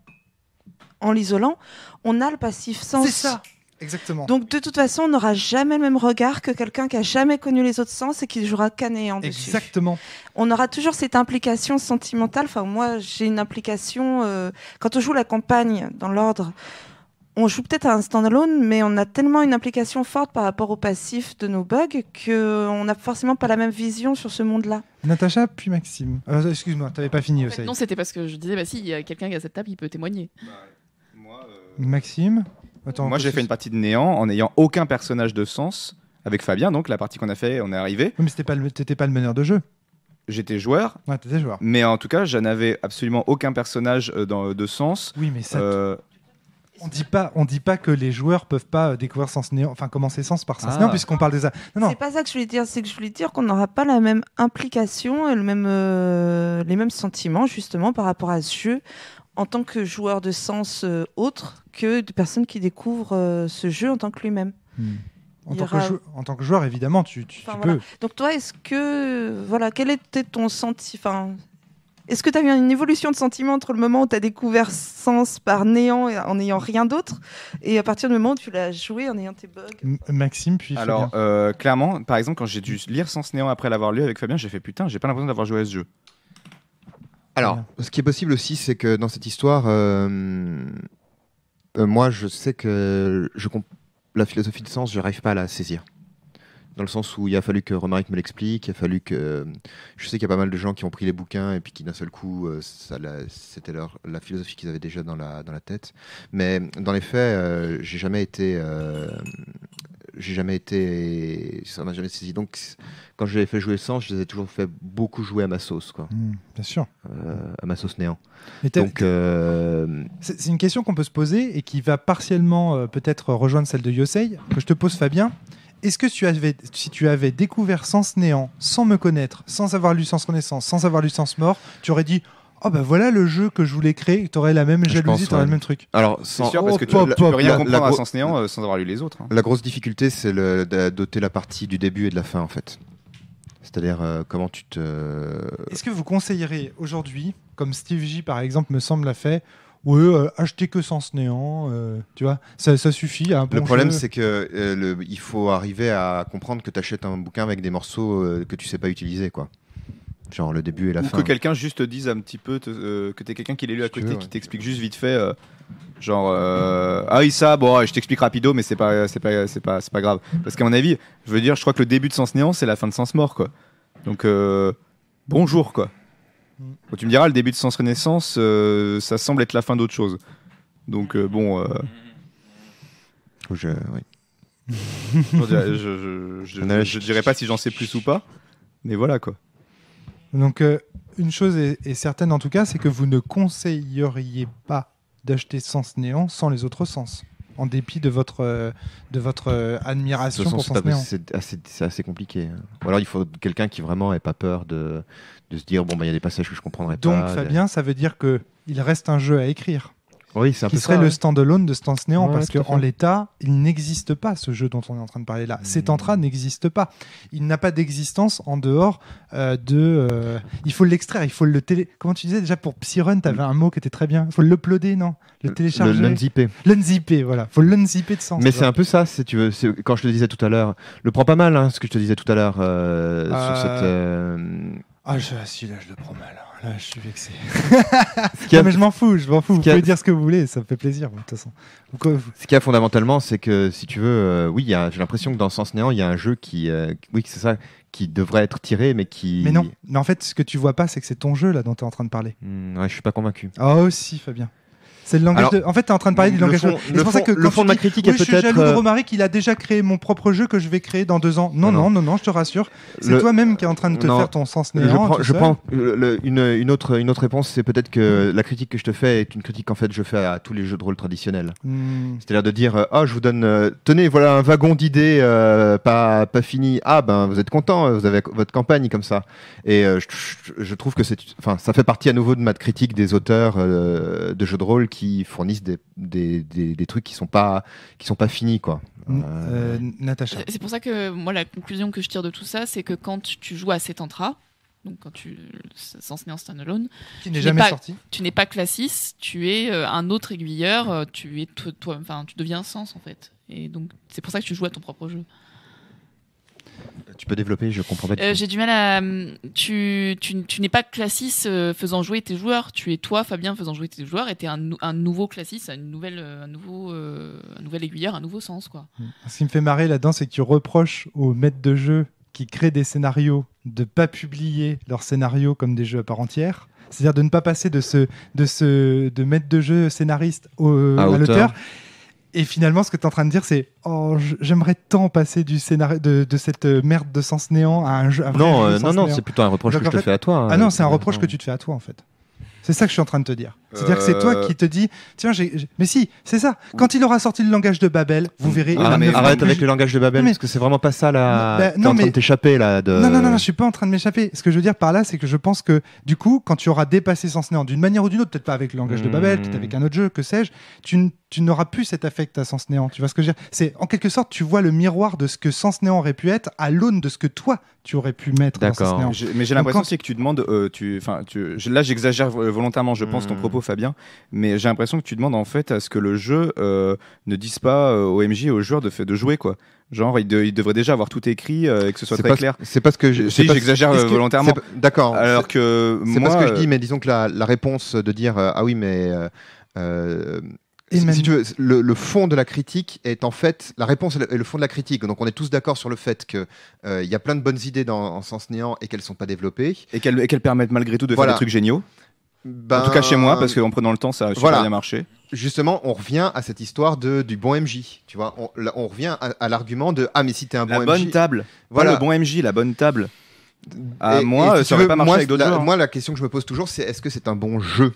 en l'isolant, on a le passif sens. C'est ça. Exactement. Donc de toute façon, on n'aura jamais le même regard que quelqu'un qui a jamais connu les autres sens et qui jouera qu'à Néant dessus. Exactement. On aura toujours cette implication sentimentale. Enfin, moi, j'ai une implication. Quand on joue la campagne dans l'ordre, on joue peut-être à un standalone, mais on a tellement une implication forte par rapport au passif de nos bugs qu'on n'a forcément pas la même vision sur ce monde-là. Natacha, puis Maxime. Excuse-moi, t'avais pas fini. Non, c'était parce que je disais, si, il y a quelqu'un qui a cette table, il peut témoigner. Maxime. Attends, moi, j'ai fait une partie de Néant en n'ayant aucun personnage de sens avec Fabien. Donc, la partie qu'on a fait, on est arrivé. Oui, mais t'étais pas le meneur de jeu. J'étais joueur. Ouais, t'étais joueur. Mais en tout cas, je n'avais absolument aucun personnage de sens. Oui, mais ça. On dit pas que les joueurs peuvent pas découvrir Sens Néant, enfin commencer Sens par Sens Néant, puisqu'on parle de ça. Non. C'est pas ça que je voulais dire. C'est que je voulais dire qu'on n'aura pas la même implication et les mêmes sentiments justement par rapport à ce jeu en tant que joueur de sens autre que de personnes qui découvrent ce jeu en tant que lui-même. En tant que joueur, évidemment, tu peux. Donc toi, quel était ton sentiment Est-ce que tu as eu une évolution de sentiment entre le moment où tu as découvert Sens par Néant en n'ayant rien d'autre et à partir du moment où tu l'as joué en ayant tes bugs Maxime, puis Alors, clairement, par exemple, quand j'ai dû lire Sens Néant après l'avoir lu avec Fabien, j'ai fait putain, j'ai pas l'impression d'avoir joué à ce jeu. Alors, ce qui est possible aussi, c'est que dans cette histoire, moi, je sais que la philosophie de sens, je n'arrive pas à la saisir. Dans le sens où il a fallu que Romaric me l'explique, il a fallu que... Je sais qu'il y a pas mal de gens qui ont pris les bouquins et puis qui d'un seul coup, c'était la philosophie qu'ils avaient déjà dans la tête. Mais dans les faits, j'ai jamais été... Ça m'a jamais saisi. Donc, quand je l'ai fait jouer sans, je les ai toujours fait beaucoup jouer à ma sauce, quoi. Bien sûr. À ma sauce néant. Donc, c'est une question qu'on peut se poser et qui va partiellement peut-être rejoindre celle de Yosei, que je te pose, Fabien. Est-ce que si tu avais découvert Sens Néant sans me connaître, sans avoir lu Sens Renaissance, sans avoir lu Sens Mort, tu aurais dit oh bah voilà le jeu que je voulais créer, tu aurais la même jalousie, tu aurais le même truc. Alors, c'est sûr, parce que tu peux rien comprendre à Sens Néant sans avoir lu les autres. Hein. La grosse difficulté, c'est de doter la partie du début et de la fin, en fait. C'est-à-dire comment tu te... Est-ce que vous conseillerez aujourd'hui, comme Steve J par exemple me semble l'a fait, acheter que Sens Néant, tu vois, ça suffit à un bon Le problème, jeu. c'est que il faut arriver à comprendre que tu achètes un bouquin avec des morceaux que tu sais pas utiliser, quoi. Genre le début et la fin. Ou que quelqu'un juste te dise un petit peu que t'es quelqu'un qui l'a lu à côté, qui t'explique juste vite fait, genre ah oui ça, bon, je t'explique rapido, mais c'est pas grave. Parce qu'à mon avis, je crois que le début de Sens Néant, c'est la fin de Sens Mort, quoi. Donc bonjour, quoi. Bon, tu me diras, le début de Sens Renaissance, ça semble être la fin d'autre chose. Donc bon. Oui. Je dirais pas si j'en sais plus ou pas, mais voilà, quoi. Donc une chose est certaine en tout cas, c'est que vous ne conseilleriez pas d'acheter Sens Néant sans les autres sens, en dépit de votre admiration pour Sens Néant. C'est assez compliqué. Ou alors il faut quelqu'un qui vraiment n'ait pas peur de se dire bon, il y a des passages que je comprendrais pas. Donc Fabien, ça veut dire qu'il reste un jeu à écrire. Oui, c'est un peu ça. Qui serait le standalone de Sens Néant, parce tout à fait. qu'en l'état, il n'existe pas ce jeu dont on est en train de parler là. Cetantra n'existe pas. Il n'a pas d'existence en dehors il faut l'extraire, il faut le Comment tu disais déjà pour Psyrun, tu avais un mot qui était très bien. Il faut l'uploader, non? Le télécharger. L'unzipper. L'unzipper, voilà. Il faut l'unzipper de Sens. Mais c'est un peu ça, si tu veux. Quand je te disais tout à l'heure, le prends pas mal, hein, ce que je te disais tout à l'heure sur cette. Celui-là, je le prends mal. Là, je suis vexé. Non, mais je m'en fous. Vous pouvez dire ce que vous voulez, ça me fait plaisir, de toute façon. Ce qu'il y a fondamentalement, c'est que si tu veux, j'ai l'impression que dans Sens Néant, il y a un jeu qui devrait être tiré, mais qui. Mais non. Mais en fait, ce que tu vois pas, c'est que c'est ton jeu là dont tu es en train de parler. Je suis pas convaincu. Oh, si, Fabien. C'est le langage En fait, tu es en train de parler du langage de... C'est pour ça que le fond de ma critique est peut-être... Je suis jaloux de Romaric, il a déjà créé mon propre jeu que je vais créer dans 2 ans. Non, je te rassure. C'est toi-même qui est en train de te faire ton Sens Néant. Je prends une autre réponse, c'est peut-être que la critique que je te fais est une critique qu'en fait je fais à tous les jeux de rôle traditionnels. C'est-à-dire de dire je vous donne... tenez, voilà un wagon d'idées pas fini. Ah ben, vous êtes content, vous avez votre campagne comme ça. Et je trouve que ça fait partie à nouveau de ma critique des auteurs de jeux de rôle qui fournissent des trucs qui sont pas finis, quoi. Natacha. C'est pour ça que moi la conclusion que je tire de tout ça, c'est que quand tu joues à Cetantra, donc quand Sens Néant Standalone, qui n'est jamais sorti, tu n'es pas Classis, tu es un autre aiguilleur, tu es toi, enfin tu deviens Sens en fait, et donc c'est pour ça que tu joues à ton propre jeu. Tu peux développer, je comprends pas. J'ai du mal à. Tu n'es pas Classis faisant jouer tes joueurs. Tu es toi, Fabien, faisant jouer tes joueurs, et t'es un nouveau Classis, un nouvel aiguilleur, un nouveau Sens, quoi. Ce qui me fait marrer là-dedans, c'est que tu reproches aux maîtres de jeu qui créent des scénarios de pas publier leurs scénarios comme des jeux à part entière. C'est-à-dire de ne pas passer de maître de jeu scénariste à l'auteur. Et finalement, ce que tu es en train de dire, c'est j'aimerais tant passer du scénario de cette merde de Sens Néant à un jeu. Non, c'est plutôt un reproche que je te fais à toi. Ah non, c'est un reproche que tu te fais à toi, en fait. C'est ça que je suis en train de te dire. C'est-à-dire que c'est toi qui te dis, tiens, mais si, c'est ça. Quand il aura sorti le langage de Babel, vous verrez. Arrête avec le langage de Babel, parce que c'est vraiment pas ça là. T'es en train de t'échapper là. Non, je suis pas en train de m'échapper. Ce que je veux dire par là, c'est que je pense que du coup, quand tu auras dépassé Sens Néant d'une manière ou d'une autre, peut-être pas avec le langage de Babel, peut-être avec un autre jeu, que sais-je, tu n'auras plus cet affect à Sens Néant. Tu vois ce que je veux dire? C'est en quelque sorte, tu vois le miroir de ce que Sens Néant aurait pu être à l'aune de ce que toi tu aurais pu mettre dans Sens Néant. Mais j'ai l'impression aussi que tu demandes, là j'exagère volontairement, je pense, ton propos, Fabien, mais j'ai l'impression que tu demandes en fait à ce que le jeu ne dise pas au MJ et aux joueurs de jouer, quoi. Genre, il devrait déjà avoir tout écrit et que ce soit très clair. C'est pas ce que j'exagère volontairement. D'accord. Alors que c'est moi, pas ce que je dis, mais disons que la réponse de dire ah oui, mais si tu veux, le fond de la critique est en fait la réponse est le fond de la critique. Donc on est tous d'accord sur le fait que il y a plein de bonnes idées en Sens Néant et qu'elles sont pas développées et qu'elles permettent malgré tout de faire des trucs géniaux. En tout cas chez moi, parce qu'en prenant le temps, ça a super bien marché. Justement, on revient à cette histoire du bon MJ. Tu vois, on revient à l'argument de mais si t'es un bon MJ, la bonne table. Voilà, le bon MJ, la bonne table. Moi, ça aurait pas marché avec d'autres joueurs. Moi, la question que je me pose toujours, c'est est-ce que c'est un bon jeu?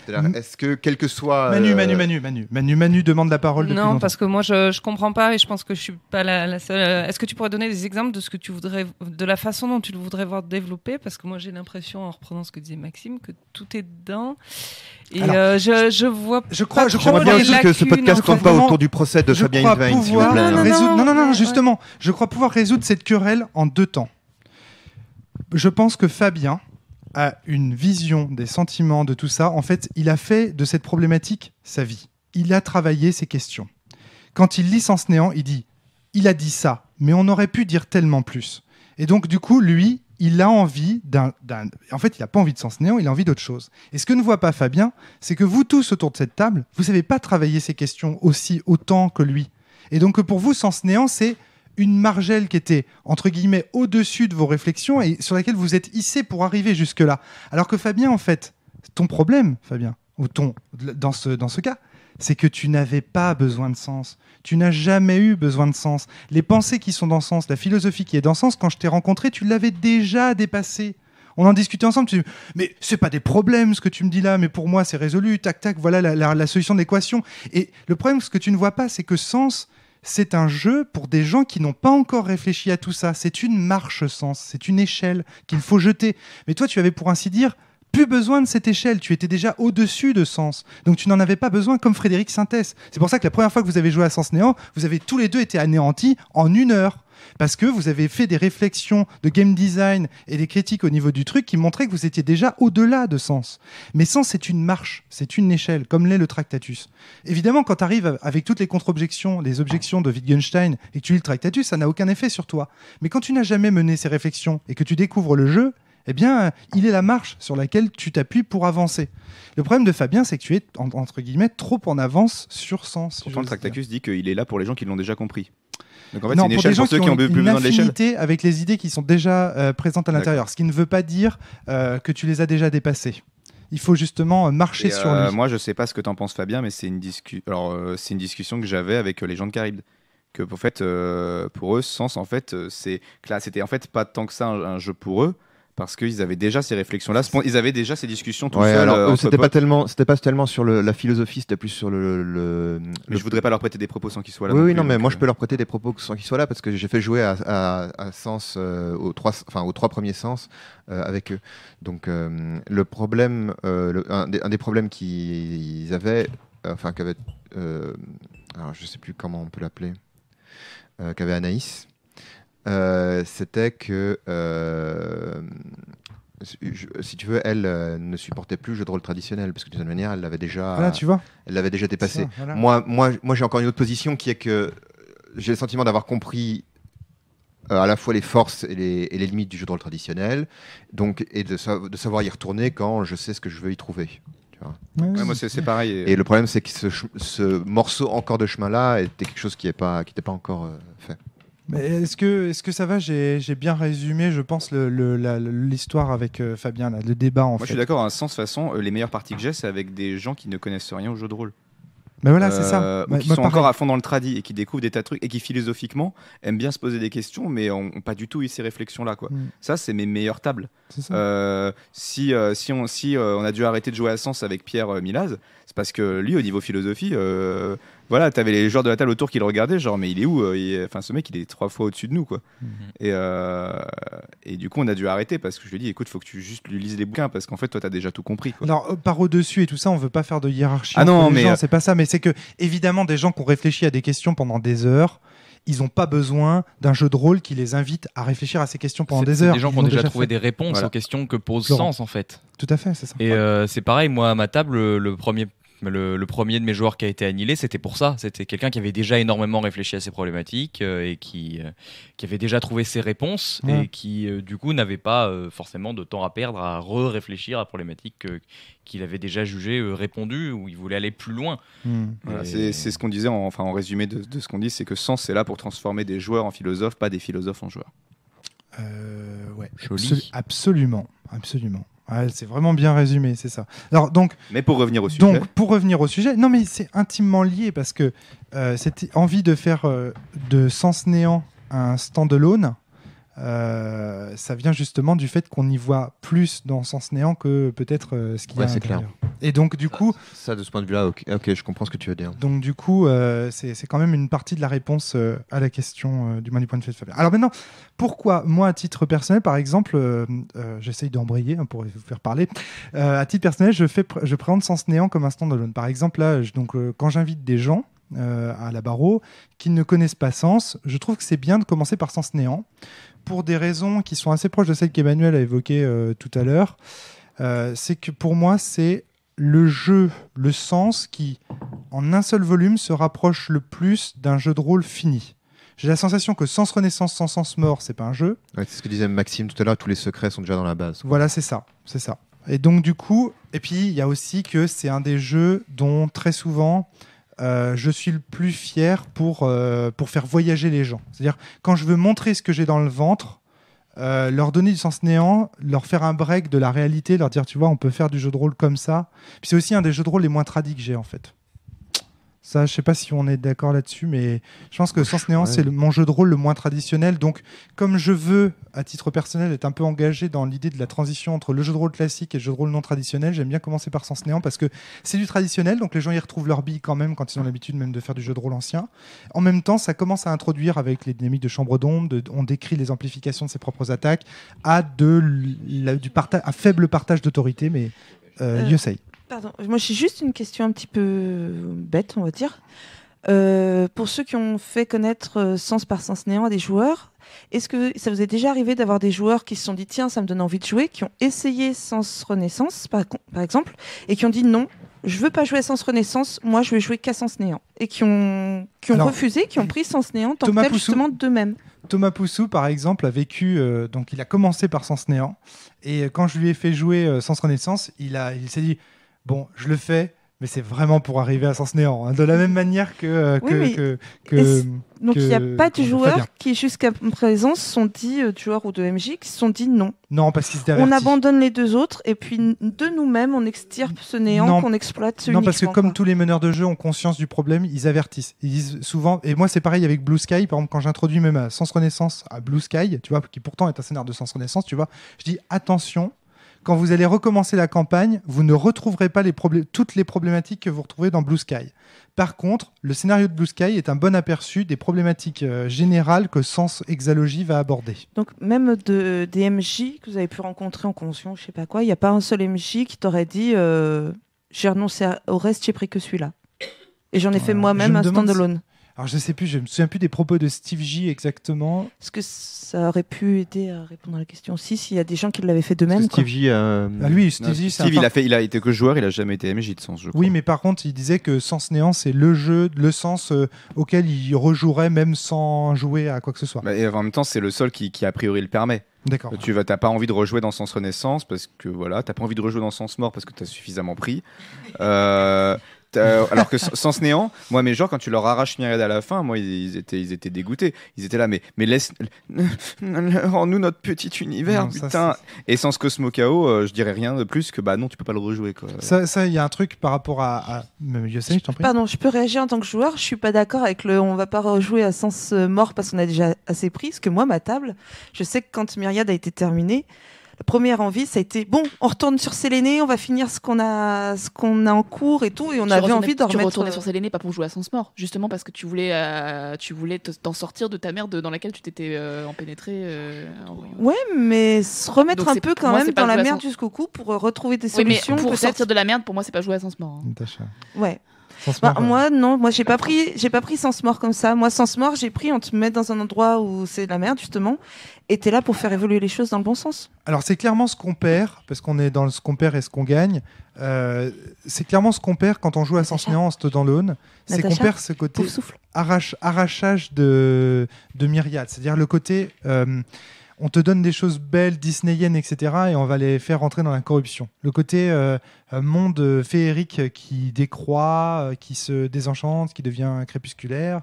C'est-à-dire, est-ce que quel que soit Manu demande la parole depuis non, longtemps. parce que moi je comprends pas et je pense que je suis pas la seule. Est-ce que tu pourrais donner des exemples de ce que tu voudrais, de la façon dont tu le voudrais voir développer? Parce que moi j'ai l'impression, en reprenant ce que disait Maxime, que tout est dedans. Et alors, je vois. Je crois bien aussi que ce podcast ne tourne pas autour du procès de Fabien Hilvain. Non, justement, je crois pouvoir résoudre cette querelle en 2 temps. Je pense que Fabien a une vision des sentiments, de tout ça. En fait, il a fait de cette problématique sa vie. Il a travaillé ces questions. Quand il lit Sens Néant, il dit « il a dit ça, mais on aurait pu dire tellement plus ». Et donc, du coup, lui, il a envie En fait, il n'a pas envie de Sens Néant, il a envie d'autre chose. Et ce que ne voit pas Fabien, c'est que vous tous autour de cette table, vous n'avez pas travaillé ces questions autant que lui. Et donc, pour vous, Sens Néant, c'est une margelle qui était, entre guillemets, au-dessus de vos réflexions et sur laquelle vous êtes hissé pour arriver jusque-là. Alors que Fabien, en fait, ton problème, Fabien, ou dans ce cas, c'est que tu n'avais pas besoin de sens. Tu n'as jamais eu besoin de sens. Les pensées qui sont dans sens, la philosophie qui est dans sens, quand je t'ai rencontré, tu l'avais déjà dépassé. On en discutait ensemble, tu dis, mais c'est pas des problèmes ce que tu me dis là, mais pour moi c'est résolu, tac tac, voilà la solution de l'équation. Et le problème, ce que tu ne vois pas, c'est que sens, c'est un jeu pour des gens qui n'ont pas encore réfléchi à tout ça. C'est une marche sens, c'est une échelle qu'il faut jeter. Mais toi, tu avais pour ainsi dire plus besoin de cette échelle. Tu étais déjà au-dessus de sens. Donc tu n'en avais pas besoin, comme Frédéric Sintès. C'est pour ça que la première fois que vous avez joué à Sens Néant, vous avez tous les deux été anéantis en 1 heure. Parce que vous avez fait des réflexions de game design et des critiques au niveau du truc qui montraient que vous étiez déjà au-delà de Sens. Mais Sens, c'est une marche, c'est une échelle, comme l'est le Tractatus. Évidemment, quand tu arrives avec toutes les contre-objections, les objections de Wittgenstein et que tu lis le Tractatus, ça n'a aucun effet sur toi. Mais quand tu n'as jamais mené ces réflexions et que tu découvres le jeu, eh bien, il est la marche sur laquelle tu t'appuies pour avancer. Le problème de Fabien, c'est que tu es, entre guillemets, trop en avance sur Sens. Pourtant, le Tractatus dit qu'il est là pour les gens qui l'ont déjà compris. Donc en fait, c'est une échelle pour ceux qui ont plus besoin de l'échelle. Une affinité avec les idées qui sont déjà présentes à l'intérieur, ce qui ne veut pas dire que tu les as déjà dépassées. Il faut justement marcher sur lui. Moi, je sais pas ce que t'en penses, Fabien, mais c'est une discussion que j'avais avec les gens de Caribde. Que en fait, pour eux, Sens, en fait, c'était en fait pas tant que ça un jeu pour eux. Parce qu'ils avaient déjà ces réflexions-là, ils avaient déjà ces discussions tout seuls. Alors, c'était pas tellement sur la philosophie, c'était plus sur le. Mais je voudrais pas leur prêter des propos sans qu'ils soient là. Oui, non, mais moi je peux leur prêter des propos sans qu'ils soient là parce que j'ai fait jouer à Sens aux 3 premiers Sens avec eux. Donc le problème, un des problèmes qu'ils avaient, qu'avait, alors je sais plus comment on peut l'appeler, qu'avait Anaïs. C'était que si tu veux, elle ne supportait plus le jeu de rôle traditionnel parce que d'une certaine manière, elle l'avait déjà, elle l'avait déjà dépassé. Ça, voilà. Moi, j'ai encore une autre position qui est que j'ai le sentiment d'avoir compris à la fois les forces et les limites du jeu de rôle traditionnel, donc et de savoir y retourner quand je sais ce que je veux y trouver. Moi, c'est pareil. Et le problème, c'est que ce morceau encore de chemin-là était quelque chose qui n'était pas encore fait. Mais est-ce que ça va? J'ai bien résumé, je pense, l'histoire avec Fabien, là, le débat en fait. Moi, je suis d'accord. À un sens, façon, les meilleures parties que j'ai, c'est avec des gens qui ne connaissent rien au jeu de rôle. Ben voilà, c'est ça. Qui sont encore à fond dans le tradi et qui découvrent des tas de trucs et qui philosophiquement aiment bien se poser des questions, mais n'ont pas du tout eu ces réflexions-là, quoi. Ça, c'est mes meilleures tables. Si on a dû arrêter de jouer à Sens avec Pierre Milaz, c'est parce que lui, au niveau philosophie, voilà, t'avais les joueurs de la table autour qui le regardaient, genre, mais il est où? Enfin, ce mec, il est 3 fois au-dessus de nous, quoi. Et du coup, on a dû arrêter parce que je lui ai dit, écoute, faut que tu juste lui lises les bouquins parce qu'en fait, toi, t'as déjà tout compris, quoi. Alors, par au-dessus et tout ça, on veut pas faire de hiérarchie. Ah non, mais c'est pas ça, mais c'est que, évidemment, des gens qui ont réfléchi à des questions pendant des heures, ils n'ont pas besoin d'un jeu de rôle qui les invite à réfléchir à ces questions pendant des heures. C'est des gens qui ont déjà trouvé des réponses aux questions que pose Sens, en fait. Tout à fait, c'est ça. Et c'est pareil, moi, à ma table, le premier le premier de mes joueurs qui a été annihilé, c'était pour ça. C'était quelqu'un qui avait déjà énormément réfléchi à ces problématiques et qui avait déjà trouvé ses réponses et qui, du coup, n'avait pas forcément de temps à perdre à réfléchir à la problématique qu'il avait déjà jugée répondue, où il voulait aller plus loin. Voilà, c'est ce qu'on disait, en résumé de ce qu'on dit, c'est que Sens c'est là pour transformer des joueurs en philosophes, pas des philosophes en joueurs. Ouais, Joli. Absolument. Ouais, c'est vraiment bien résumé, c'est ça. Alors, mais pour revenir au sujet. Non, mais c'est intimement lié parce que cette envie de faire de Sens Néant un stand-alone, ça vient justement du fait qu'on y voit plus dans Sens Néant que peut-être ce qu'il y a à l'intérieur. Clair. Et donc, du coup... Ça, de ce point de vue-là, ok, je comprends ce que tu veux dire. Donc, du coup, c'est quand même une partie de la réponse à la question du moins du point de vue de Fabien. Alors maintenant, pourquoi, moi, à titre personnel, par exemple, j'essaye d'embrayer pour vous faire parler, à titre personnel, je présente Sens Néant comme un stand-alone. Par exemple, là, quand j'invite des gens à la Barreau qui ne connaissent pas Sens, je trouve que c'est bien de commencer par Sens Néant pour des raisons qui sont assez proches de celles qu'Emmanuel a évoquées tout à l'heure. C'est que pour moi, c'est le jeu, le Sens qui, en un seul volume, se rapproche le plus d'un jeu de rôle fini. J'ai la sensation que Sens Renaissance sans Sens Mort, c'est pas un jeu. Ouais, c'est ce que disait Maxime tout à l'heure, tous les secrets sont déjà dans la base. Voilà, c'est ça. Et donc du coup, et puis il y a aussi que c'est un des jeux dont très souvent je suis le plus fier pour faire voyager les gens. C'est-à-dire quand je veux montrer ce que j'ai dans le ventre, leur donner du Sens Néant, leur faire un break de la réalité, leur dire tu vois on peut faire du jeu de rôle comme ça. Puis c'est aussi un des jeux de rôle les moins tradis que j'ai en fait. Ça, je sais pas si on est d'accord là-dessus, mais je pense que Sens Néant, c'est mon jeu de rôle le moins traditionnel. Donc, comme je veux, à titre personnel, être un peu engagé dans l'idée de la transition entre le jeu de rôle classique et le jeu de rôle non traditionnel, j'aime bien commencer par Sens Néant parce que c'est du traditionnel, donc les gens y retrouvent leur bille quand même quand ils ont l'habitude même de faire du jeu de rôle ancien. En même temps, ça commence à introduire avec les dynamiques de chambre d'ombre, on décrit les amplifications de ses propres attaques, à un faible partage d'autorité, mais Yosei. Pardon, moi j'ai juste une question un petit peu bête, on va dire. Pour ceux qui ont fait connaître Sens par Sens Néant à des joueurs, est-ce que ça vous est déjà arrivé d'avoir des joueurs qui se sont dit tiens, ça me donne envie de jouer, qui ont essayé Sens Renaissance par exemple, et qui ont dit non, je veux pas jouer à Sens Renaissance, moi je vais jouer qu'à Sens Néant, et qui ont refusé, qui ont pris Sens Néant en tant que tel justement d'eux-mêmes. Thomas Poussou, par exemple, a vécu. Donc, il a commencé par Sens Néant, et quand je lui ai fait jouer Sens Renaissance, il s'est dit bon, je le fais, mais c'est vraiment pour arriver à Sens Néant. Hein, de la même manière que donc il n'y a pas de joueurs qui jusqu'à présent se sont dit, joueurs ou de MJ, qui se sont dit non. Non, parce qu'ils étaient avertis. On abandonne les deux autres et puis de nous-mêmes on extirpe ce néant qu'on exploite uniquement. Non, parce que comme tous les meneurs de jeu ont conscience du problème, ils avertissent. Ils disent souvent, et moi c'est pareil avec Blue Sky, par exemple quand j'introduis même à Sens Renaissance à Blue Sky, tu vois, qui pourtant est un scénario de Sens Renaissance, tu vois, je dis attention. Quand vous allez recommencer la campagne, vous ne retrouverez pas toutes les problématiques que vous retrouvez dans Blue Sky. Par contre, le scénario de Blue Sky est un bon aperçu des problématiques générales que Sens Exalogie va aborder. Donc même des MJ que vous avez pu rencontrer en convention, je sais pas quoi, il n'y a pas un seul MJ qui t'aurait dit j'ai renoncé au reste, j'ai pris que celui-là. Et j'en ai fait moi-même un stand-alone. Alors je sais plus, je me souviens plus des propos de Steve J exactement. Est-ce que ça aurait pu aider à répondre à la question aussi s'il y a des gens qui l'avaient fait d'eux-mêmes? Steve J, il a été que joueur, il a jamais été MJ de Sens, je crois. Oui, mais par contre, il disait que Sens Néant, c'est le jeu, le Sens auquel il rejouerait même sans jouer à quoi que ce soit. Et en même temps, c'est le seul qui a priori le permet. D'accord. T'as pas envie de rejouer dans Sens Renaissance parce que voilà, t'as pas envie de rejouer dans Sens Mort parce que t'as suffisamment pris. Alors que Sens Néant, moi mes joueurs quand tu leur arraches Myriad à la fin, moi ils étaient dégoûtés. Ils étaient là mais laisse rends-nous notre petit univers, non, putain. Et Sens Cosmo Chaos, je dirais rien de plus que bah non, tu peux pas le rejouer quoi. Ça il y a un truc par rapport à Yosei, je t'en prie. Pardon, je peux réagir en tant que joueur, je suis pas d'accord avec on va pas rejouer à Sens Mort parce qu'on a déjà assez pris, parce que moi ma table, je sais que quand Myriad a été terminée, la première envie, ça a été bon, on retourne sur Séléné, on va finir ce qu'on a en cours et tout, et on avait envie de remettre. Tu retournais sur Séléné pas pour jouer à Sens Mort, justement parce que tu voulais t'en sortir de ta merde dans laquelle tu t'étais empénétré. Ouais, mais se remettre donc un peu quand même dans la merde jusqu'au cou pour retrouver des solutions. Mais pour sortir de la merde, pour moi, c'est pas jouer à Sens Mort. Ouais. Moi, non. Moi, j'ai pas pris sens mort comme ça. Moi, sens mort, j'ai pris on te met dans un endroit où c'est de la merde, justement. Et t'es là pour faire évoluer les choses dans le bon sens. Alors, c'est clairement ce qu'on perd, parce qu'on est dans ce qu'on perd et ce qu'on gagne. C'est clairement ce qu'on perd quand on joue à Sens Néant en stand-alone. C'est qu'on perd ce côté arrachage de myriades. C'est-à-dire le côté... on te donne des choses belles, disneyennes, etc. et on va les faire rentrer dans la corruption. Le côté monde féerique qui décroît, qui se désenchante, qui devient crépusculaire,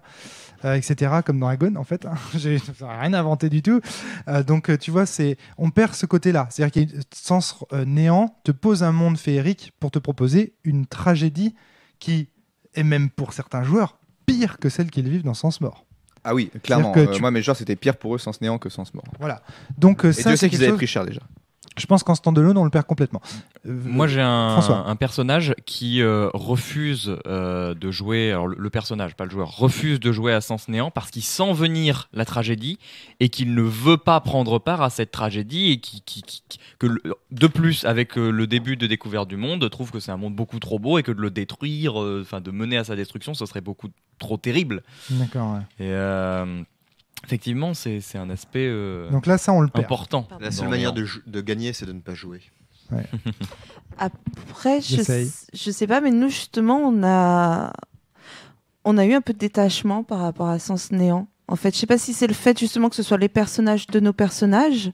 etc. comme dans Agon, en fait. J'ai rien inventé du tout. Donc, tu vois, on perd ce côté-là. C'est-à-dire que Sens Néant te pose un monde féerique pour te proposer une tragédie qui est même pour certains joueurs pire que celle qu'ils vivent dans Sens Mort. Ah oui, clairement. Moi, mes joueurs, c'était pire pour eux Sens Néant que Sens Mort. Voilà. Donc, et Dieu sait qu'ils avaient pris cher déjà. Je pense qu'en stand-alone, on le perd complètement. Moi, j'ai un personnage qui refuse de jouer. Alors, le personnage, pas le joueur, refuse de jouer à Sens Néant parce qu'il sent venir la tragédie et qu'il ne veut pas prendre part à cette tragédie et de plus, avec le début de découverte du monde, trouve que c'est un monde beaucoup trop beau et que de le détruire, de mener à sa destruction, ce serait beaucoup trop terrible. D'accord. Ouais. Et effectivement, c'est un aspect donc là, ça, on le perd. important. La seule manière de gagner, c'est de ne pas jouer. Ouais. Après, je sais pas, mais nous, justement, on a eu un peu de détachement par rapport à Sens Néant. En fait, je sais pas si c'est le fait, justement, que ce soit les personnages de nos personnages,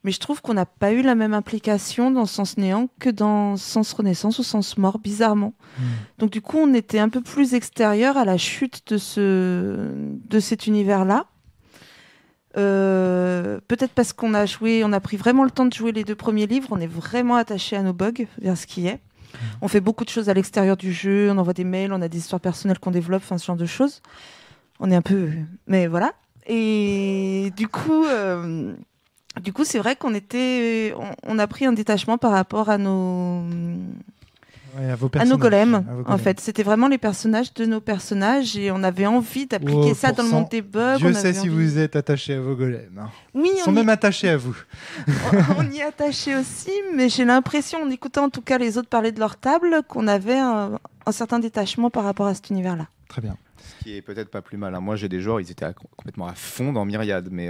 mais je trouve qu'on n'a pas eu la même implication dans Sens Néant que dans Sens Renaissance ou Sens Mort, bizarrement. Donc, du coup, on était un peu plus extérieur à la chute de cet univers-là. Peut-être parce qu'on a pris vraiment le temps de jouer les 2 premiers livres, on est vraiment attaché à nos bugs, vers ce qui est. On fait beaucoup de choses à l'extérieur du jeu, on envoie des mails, on a des histoires personnelles qu'on développe, ce genre de choses. On est un peu... Mais voilà. Et du coup c'est vrai qu'on on a pris un détachement par rapport à nos... à nos golems, en fait. C'était vraiment les personnages de nos personnages et on avait envie d'appliquer ça dans le monde des bugs. Dieu sait si vous êtes attachés à vos golems. Hein. Oui, ils sont même attachés à vous. On y est attachés aussi, mais j'ai l'impression, en écoutant en tout cas les autres parler de leur table, qu'on avait un certain détachement par rapport à cet univers-là. Très bien. Ce qui est peut-être pas plus mal. Hein. Moi, j'ai des joueurs, ils étaient complètement à fond dans Myriade, mais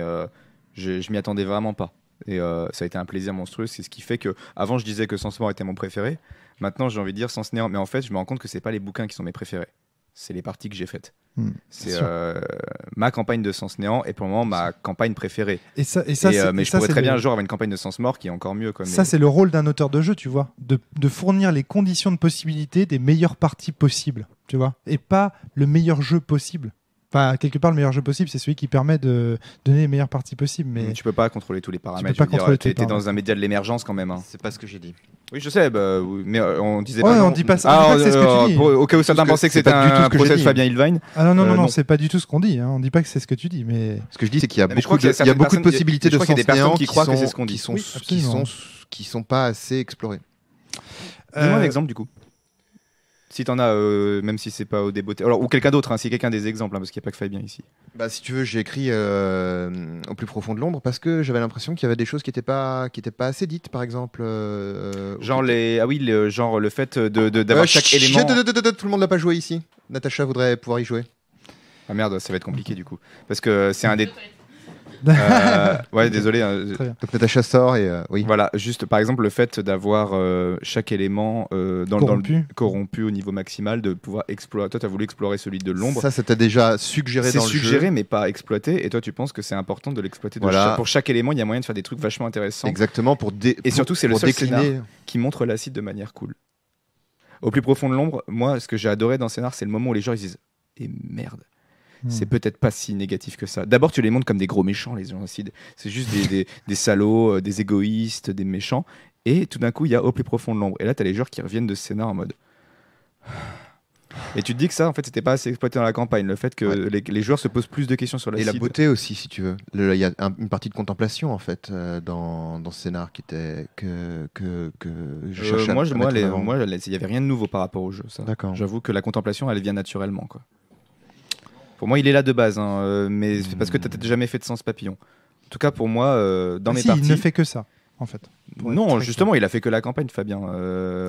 je m'y attendais vraiment pas. Et ça a été un plaisir monstrueux. C'est ce qui fait que, avant, je disais que Sens Mort était mon préféré. Maintenant, j'ai envie de dire Sens Néant. Mais en fait, je me rends compte que c'est pas les bouquins qui sont mes préférés. C'est les parties que j'ai faites. C'est ma campagne de Sens Néant et pour le moment ma campagne préférée. Mais je pourrais très bien un jour avoir une campagne de Sens Mort qui est encore mieux. C'est le rôle d'un auteur de jeu, tu vois, de fournir les conditions de possibilité des meilleures parties possibles, tu vois, et pas le meilleur jeu possible. Enfin, quelque part, le meilleur jeu possible, c'est celui qui permet de donner les meilleures parties possibles. Mais tu peux pas contrôler tous les paramètres. Tu es dans un média de l'émergence quand même. Hein. C'est pas ce que j'ai dit. Oui, je sais, mais on disait pas. On dit pas ça. C'est ce que tu dis. Au cas où certains pensaient que c'était un procès de Fabien Hilvain. Ah non, c'est pas du tout ce qu'on dit. Hein. On dit pas que c'est ce que tu dis, mais ce que je dis, c'est qu'il y a beaucoup de possibilités de Sens Néant qui croient que c'est ce qu'on dit, qui sont pas assez explorées. Dis-moi un exemple du coup. Si t'en as, même si c'est pas au débeauté. Alors, ou quelqu'un d'autre, hein, si quelqu'un des exemples, hein, parce qu'il n'y a pas que Fabien ici. Bah, si tu veux, j'ai écrit au plus profond de l'ombre parce que j'avais l'impression qu'il y avait des choses qui étaient pas assez dites, par exemple. Genre genre le fait d'avoir chaque élément. Tout le monde l'a pas joué ici. Natacha voudrait pouvoir y jouer. Ah merde, ça va être compliqué du coup, parce que c'est un des. Ouais, désolé. Donc Natacha sort et oui. Voilà, juste par exemple le fait d'avoir chaque élément dans le corrompu au niveau maximal, de pouvoir explorer. Toi, tu as voulu explorer celui de l'ombre. Ça t'a déjà suggéré dans le jeu. C'est suggéré, mais pas exploité. Et toi, tu penses que c'est important de l'exploiter. Pour chaque élément, il y a moyen de faire des trucs vachement intéressants. Exactement. Et surtout, c'est le seul scénar qui montre l'acide de manière cool. Au plus profond de l'ombre, moi, ce que j'ai adoré dans le scénar, c'est le moment où les gens ils disent « Et merde !» C'est peut-être pas si négatif que ça. D'abord, tu les montres comme des gros méchants, les génocides. C'est juste des salauds, des égoïstes, des méchants. Et tout d'un coup, il y a au plus profond de l'ombre. Et là, tu as les joueurs qui reviennent de ce scénar en mode. Et tu te dis que ça, en fait, c'était pas assez exploité dans la campagne. Le fait que les joueurs se posent plus de questions sur l'acide. Et la beauté aussi, si tu veux. Il y a une partie de contemplation, en fait, dans ce scénar qui était que je cherchais. Moi, il y avait rien de nouveau par rapport au jeu. Ça. J'avoue que la contemplation, elle vient naturellement, quoi. Pour moi, il est là de base, hein, mais c'est parce que tu n'as jamais fait de sens papillon. En tout cas, pour moi, dans mes parties... il ne fait que ça. en fait. Non, justement, il a fait que la campagne, Fabien.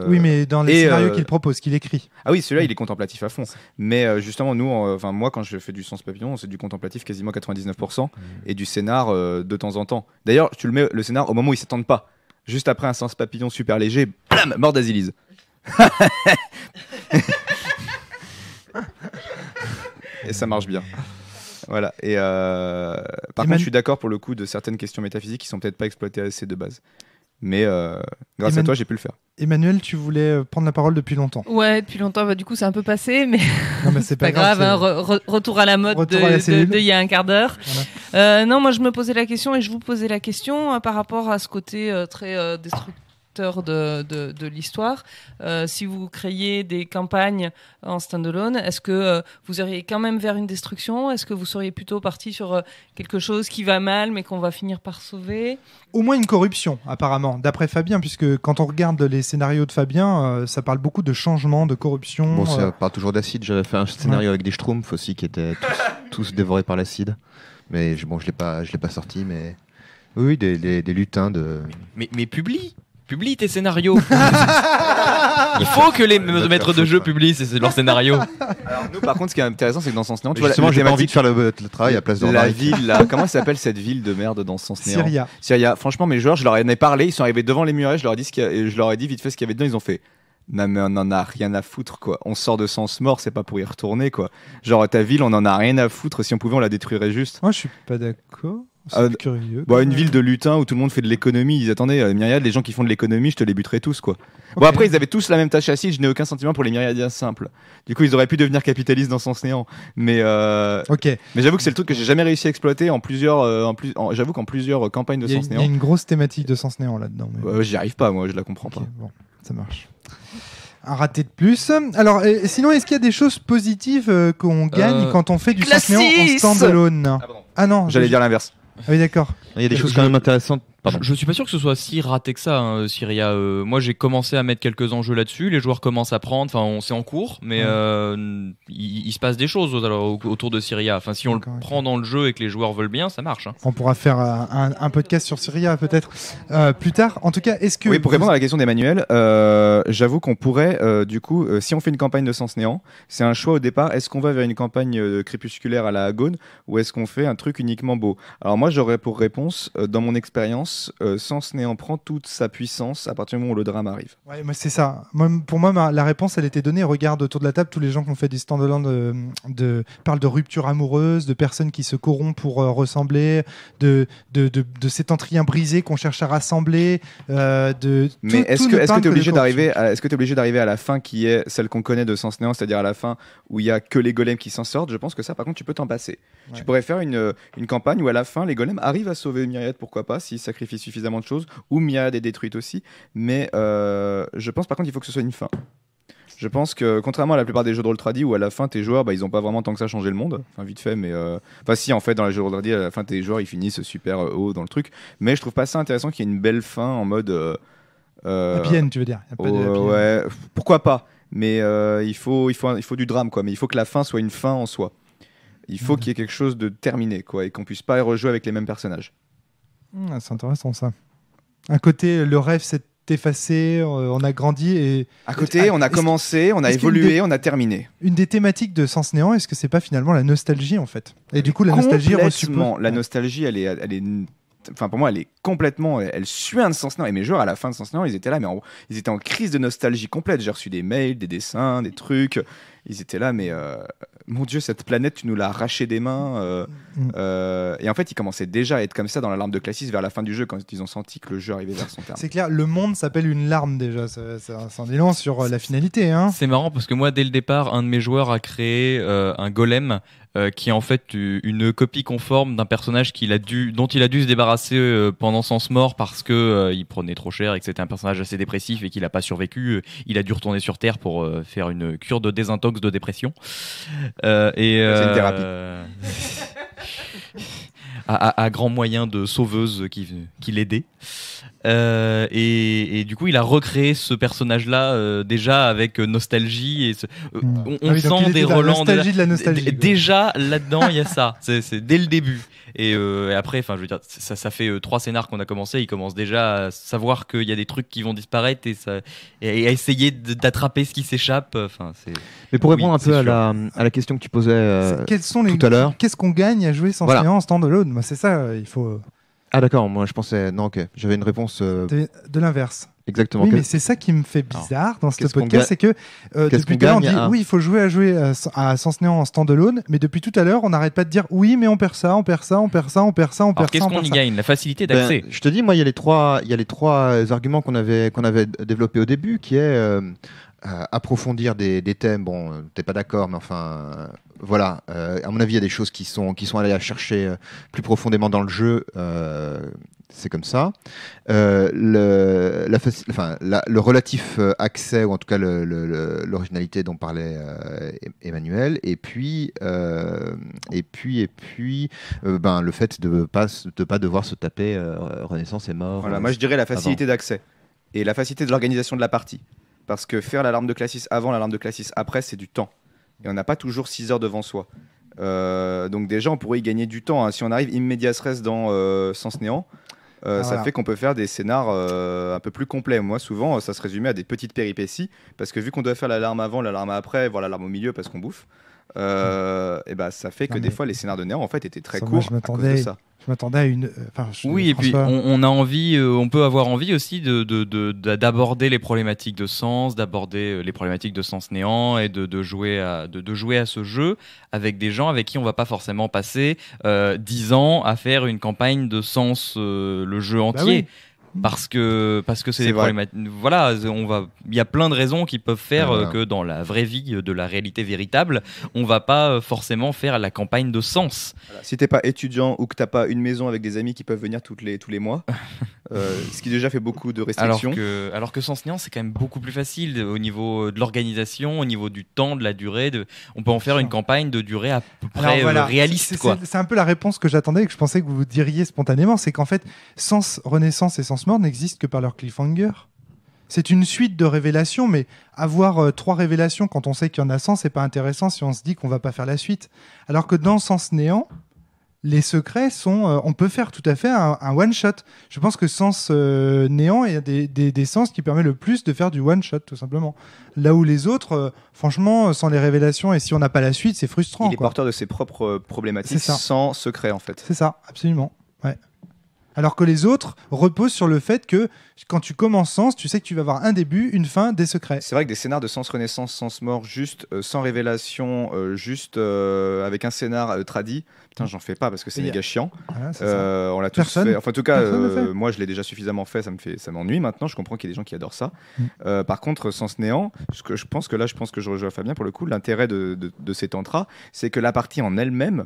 Oui, mais dans les scénarios qu'il propose, qu'il écrit. Ah oui, celui-là, il est contemplatif à fond. Mais justement, nous, moi, quand je fais du Sens Papillon, c'est du contemplatif quasiment 99% et du scénar de temps en temps. D'ailleurs, tu le mets le scénar au moment où ils s'attendent pas. Juste après un Sens Papillon super léger, blam, mort d'Azilise. Et ça marche bien. Voilà. Et par contre, je suis d'accord pour le coup de certaines questions métaphysiques qui sont peut-être pas exploitées assez de base. Mais grâce à toi, j'ai pu le faire. Emmanuel, tu voulais prendre la parole depuis longtemps. Ouais, depuis longtemps. Bah, du coup, c'est un peu passé, mais, non, mais c'est pas grave. Retour à la mode de il y a un quart d'heure. Voilà. Non, moi, je me posais la question et je vous posais la question par rapport à ce côté très destructeur de l'histoire. Si vous créiez des campagnes en standalone, est-ce que vous iriez quand même vers une destruction? Est-ce que vous seriez plutôt parti sur quelque chose qui va mal mais qu'on va finir par sauver? Au moins une corruption, apparemment, d'après Fabien, puisque quand on regarde les scénarios de Fabien, ça parle beaucoup de changement, de corruption. Bon, ça parle toujours d'acide. J'avais fait un scénario avec des Schtroumpfs aussi qui étaient tous dévorés par l'acide. Mais bon, je l'ai pas sorti, mais oui, des lutins de. Mais publie tes scénarios. Il faut que les maîtres de jeu publient leurs scénarios. Alors nous, par contre, ce qui est intéressant, c'est que dans Sens Néant, justement, j'ai pas envie de faire le travail à place de la ville. Là, comment s'appelle cette ville de merde dans Sens Néant? Syria. Franchement, mes joueurs, je leur en ai parlé. Ils sont arrivés devant les murailles. Je leur ai dit vite fait ce qu'il y avait dedans. Ils ont fait. Non mais on en a rien à foutre quoi. On sort de Sens Mort, c'est pas pour y retourner quoi. Genre ta ville, on en a rien à foutre. Si on pouvait, on la détruirait juste. Moi, je suis pas d'accord. C'est curieux. Une ville de lutins où tout le monde fait de l'économie. Ils disaient, attendez, myriades, les gens qui font de l'économie, je te les buterai tous quoi. Okay. Bon après, ils avaient tous la même tâche assise. Je n'ai aucun sentiment pour les myriadiens simples. Du coup, ils auraient pu devenir capitalistes dans Sens Néant. Mais mais j'avoue que c'est le truc que j'ai jamais réussi à exploiter en plusieurs. J'avoue qu'en plusieurs campagnes de Sens Néant. Il y a une grosse thématique de Sens Néant là-dedans. Mais... j'y arrive pas, moi, je la comprends pas. Bon, ça marche. Un raté de plus. Alors, sinon, est-ce qu'il y a des choses positives qu'on gagne quand on fait du Sens Néant en standalone? Ah non, j'allais dire l'inverse. Ah oui, d'accord. Il y a des choses quand même intéressantes. Je suis pas sûr que ce soit si raté que ça, hein, Syria. Moi, j'ai commencé à mettre quelques enjeux là-dessus. Les joueurs commencent à prendre. Enfin, c'est en cours, mais il se passe des choses autour de Syria. Enfin, si on le prend dans le jeu et que les joueurs veulent bien, ça marche. Hein. On pourra faire un podcast sur Syria peut-être plus tard. En tout cas, est-ce que... Oui, pour répondre à la question d'Emmanuel, j'avoue qu'on pourrait, du coup, si on fait une campagne de Sens Néant, c'est un choix au départ. Est-ce qu'on va vers une campagne crépusculaire à la Agone ou est-ce qu'on fait un truc uniquement beau? Alors moi, j'aurais pour réponse, dans mon expérience, Sens Néant prend toute sa puissance à partir du moment où le drame arrive. Ouais, mais c'est ça. Pour moi, la réponse, elle était donnée. Regarde autour de la table, tous les gens qui ont fait des standalone parlent de rupture amoureuse, de personnes qui se corrompent pour ressembler, de cet entrien brisé qu'on cherche à rassembler. Mais est-ce que tu es obligé d'arriver à la fin qui est celle qu'on connaît de Sens Néant, c'est-à-dire à la fin où il y a que les golems qui s'en sortent? Je pense que ça, par contre, tu peux t'en passer. Ouais. Tu pourrais faire une campagne où à la fin les golems arrivent à sauver Myriad, pourquoi pas, s'ils sacrifient suffisamment de choses, ou Myriad est détruite aussi. Mais je pense par contre qu'il faut que ce soit une fin. Je pense que contrairement à la plupart des jeux de rôle tradi où à la fin tes joueurs ils ont pas vraiment tant que ça changé le monde, enfin vite fait, mais enfin si en fait dans les jeux de rôle tradi à la fin tes joueurs ils finissent super haut dans le truc, mais je trouve pas ça intéressant qu'il y ait une belle fin en mode happy end, tu veux dire? Ouais, pourquoi pas, mais il faut du drame quoi, mais il faut que la fin soit une fin en soi. Il faut qu'il y ait quelque chose de terminé quoi et qu'on puisse pas rejouer avec les mêmes personnages. C'est intéressant ça. Un côté, le rêve s'est effacé, on a grandi et... À côté, on a commencé, on a évolué, on a terminé. Une des thématiques de Sens Néant, est-ce que c'est pas finalement la nostalgie en fait? Et du coup, la nostalgie reçoit... La nostalgie, elle est... Enfin, pour moi, elle est complètement... Elle suinte Sens Néant. Et mes joueurs, à la fin de Sens Néant, ils étaient là, mais ils étaient en crise de nostalgie complète. J'ai reçu des mails, des dessins, des trucs. Ils étaient là, mais... Mon Dieu, cette planète, tu nous l'as arrachée des mains. Et en fait, ils commençaient déjà à être comme ça dans la larme de Classis vers la fin du jeu, quand ils ont senti que le jeu arrivait vers son terme. C'est clair, le monde s'appelle une larme déjà. Ça en dit long sur la finalité. Hein. C'est marrant parce que moi, dès le départ, un de mes joueurs a créé un golem qui est en fait une copie conforme d'un personnage dont il a dû se débarrasser pendant Sens Mort parce que il prenait trop cher et que c'était un personnage assez dépressif et qu'il n'a pas survécu. Il a dû retourner sur Terre pour faire une cure de désintox de dépression. C'est une thérapie. à grand moyen de sauveuse qui l'aidait. et du coup il a recréé ce personnage-là déjà avec nostalgie et on sent des relents de la nostalgie. Déjà là-dedans il y a ça, c'est dès le début. Et après, enfin, je veux dire, ça fait 3 scénars qu'on a commencé. Il commence déjà à savoir qu'il y a des trucs qui vont disparaître et à essayer d'attraper ce qui s'échappe. Enfin, mais pour répondre un peu à la question que tu posais tout à l'heure, qu'est-ce qu'on gagne à jouer sans néant en standalone? Moi, c'est ça. Il faut. Ah d'accord. Moi, je pensais non. Ok. J'avais une réponse de l'inverse. Exactement. Oui, mais c'est ça qui me fait bizarre dans ce podcast, c'est que depuis tout à l'heure on dit oui, il faut jouer à Sens Néant en standalone, mais depuis tout à l'heure on n'arrête pas de dire oui, mais on perd ça, on perd ça, on perd ça, on perd ça, on perd ça. Alors qu'est-ce qu'on y gagne? La facilité d'accès. Je te dis, moi, il y a les trois arguments qu'on avait développés au début, qui est approfondir des thèmes. Bon, t'es pas d'accord, mais enfin. Voilà, à mon avis, il y a des choses qui sont allées à chercher plus profondément dans le jeu. C'est comme ça. Le relatif accès, ou en tout cas l'originalité dont parlait Emmanuel, et puis le fait de pas devoir se taper Renaissance est mort. Voilà, moi je dirais la facilité d'accès et la facilité de l'organisation de la partie. Parce que faire l'alarme de classis avant, l'alarme de classis après, c'est du temps. Et on n'a pas toujours 6 heures devant soi. Donc déjà, on pourrait y gagner du temps. Hein. Si on arrive in medias res dans Sens Néant, ça fait qu'on peut faire des scénars un peu plus complets. Moi, souvent, ça se résumait à des petites péripéties. Parce que vu qu'on doit faire l'alarme avant, l'alarme après, voire l'alarme au milieu parce qu'on bouffe, et ça fait que des fois, les scénars de Néant, en fait, étaient très courts à cause de ça. Je m'attendais à une. Oui, et puis on a envie, on peut avoir envie aussi d'aborder les problématiques de sens, d'aborder les problématiques de sens néant et de jouer à ce jeu avec des gens avec qui on va pas forcément passer 10 ans à faire une campagne de sens le jeu entier. Oui. Parce que c'est des problématiques. Voilà, il y a plein de raisons qui peuvent faire que dans la vraie vie de la réalité véritable, on va pas forcément faire la campagne de sens. Voilà. Si t'es pas étudiant ou que t'as pas une maison avec des amis qui peuvent venir tous les mois, ce qui déjà fait beaucoup de restrictions. Alors que Sens Néant, c'est quand même beaucoup plus facile au niveau de l'organisation, au niveau du temps, de la durée. On peut en faire une campagne de durée à peu près réaliste. C'est un peu la réponse que j'attendais et que je pensais que vous diriez spontanément. C'est qu'en fait, Sens Renaissance et Sens Mort n'existent que par leur cliffhanger. C'est une suite de révélations, mais avoir 3 révélations quand on sait qu'il y en a 100, c'est pas intéressant si on se dit qu'on va pas faire la suite. Alors que dans Sens Néant, les secrets sont... on peut faire tout à fait un one-shot. Je pense que Sens Néant est des sens qui permet le plus de faire du one-shot, tout simplement. Là où les autres, franchement, sans les révélations, et si on n'a pas la suite, c'est frustrant. Il est porteur de ses propres problématiques sans secret, en fait. C'est ça, absolument. Ouais. Alors que les autres reposent sur le fait que quand tu commences Sens, tu sais que tu vas avoir un début, une fin, des secrets. C'est vrai que des scénars de Sens Renaissance, Sens Mort, juste sans révélation, juste avec un scénar tradit, putain, j'en fais pas parce que c'est méga chiant. Voilà, on l'a tous fait. Enfin, en tout cas, moi, je l'ai déjà suffisamment fait. Ça m'ennuie maintenant. Je comprends qu'il y a des gens qui adorent ça. Par contre, Sens Néant, je pense que je rejoins Fabien pour le coup. L'intérêt de ces tantras, c'est que la partie en elle-même,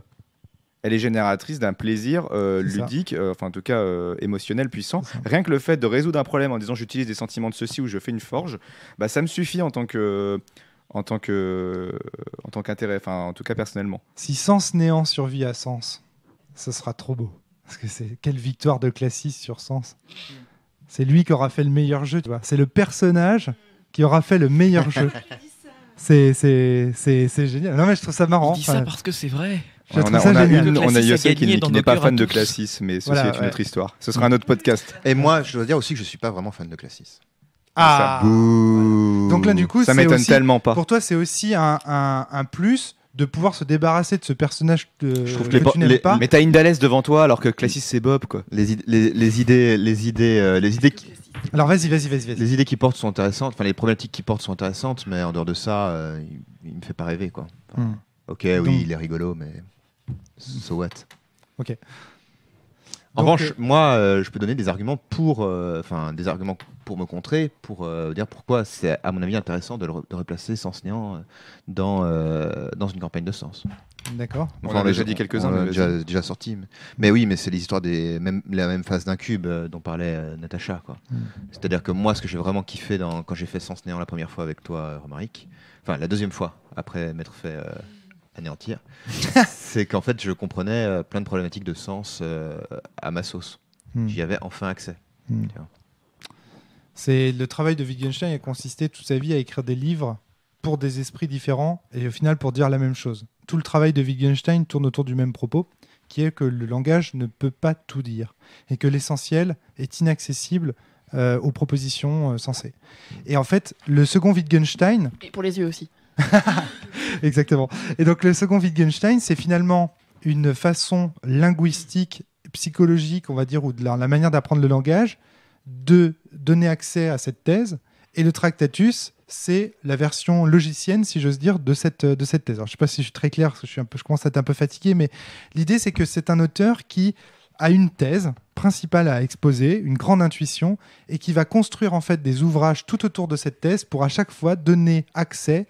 elle est génératrice d'un plaisir ludique, enfin en tout cas émotionnel puissant. Rien que le fait de résoudre un problème en disant j'utilise des sentiments de ceci ou je fais une forge, ça me suffit en tant qu'intérêt, enfin en tout cas personnellement. Si Sens Néant survit à Sens, ce sera trop beau. Parce que quelle victoire de Classis sur Sens. C'est lui qui aura fait le meilleur jeu, tu vois. C'est le personnage qui aura fait le meilleur jeu. C'est génial. Non mais je trouve ça marrant. Il dit ça parce que c'est vrai. On a Yossé qui n'est pas fan de Classis, mais ceci est une autre histoire. Ce sera un autre podcast. Et moi, je dois dire aussi que je suis pas vraiment fan de Classis. Donc là, du coup, ça m'étonne tellement pas. Pour toi, c'est aussi un plus de pouvoir se débarrasser de ce personnage que tu n'aimes pas. Mais t'as Indales devant toi, alors que Classis c'est Bob, quoi. Les idées qui... Alors vas-y. Les idées qu'il porte sont intéressantes, enfin les problématiques qu'il porte sont intéressantes, mais en dehors de ça, il me fait pas rêver, quoi. Enfin, ok, oui, il est rigolo, mais so what. Ok. En revanche, moi, je peux donner des arguments pour me contrer, pour dire pourquoi c'est, à mon avis, intéressant de replacer Sens Néant dans une campagne de Sens. D'accord. Enfin, on a déjà dit quelques-uns. On a déjà sorti. Mais oui, mais c'est les histoires la même phase d'un cube dont parlait Natacha, quoi. C'est-à-dire que moi, ce que j'ai vraiment kiffé quand j'ai fait Sens Néant la première fois avec toi, Romaric, enfin la deuxième fois, après m'être fait anéantir, c'est qu'en fait, je comprenais plein de problématiques de sens à ma sauce. J'y avais enfin accès. C'est le travail de Wittgenstein a consisté toute sa vie à écrire des livres pour des esprits différents et au final pour dire la même chose. Tout le travail de Wittgenstein tourne autour du même propos, qui est que le langage ne peut pas tout dire et que l'essentiel est inaccessible aux propositions sensées. Et en fait, le second Wittgenstein... Et pour les yeux aussi. Exactement. Et donc le second Wittgenstein, c'est finalement une façon linguistique, psychologique, on va dire, ou de la manière d'apprendre le langage, de donner accès à cette thèse. Et le Tractatus, c'est la version logicienne, si j'ose dire, de cette thèse. Alors, je ne sais pas si je suis très clair, parce que je commence à être un peu fatigué, mais l'idée, c'est que c'est un auteur qui a une thèse principale à exposer, une grande intuition, et qui va construire en fait des ouvrages tout autour de cette thèse pour à chaque fois donner accès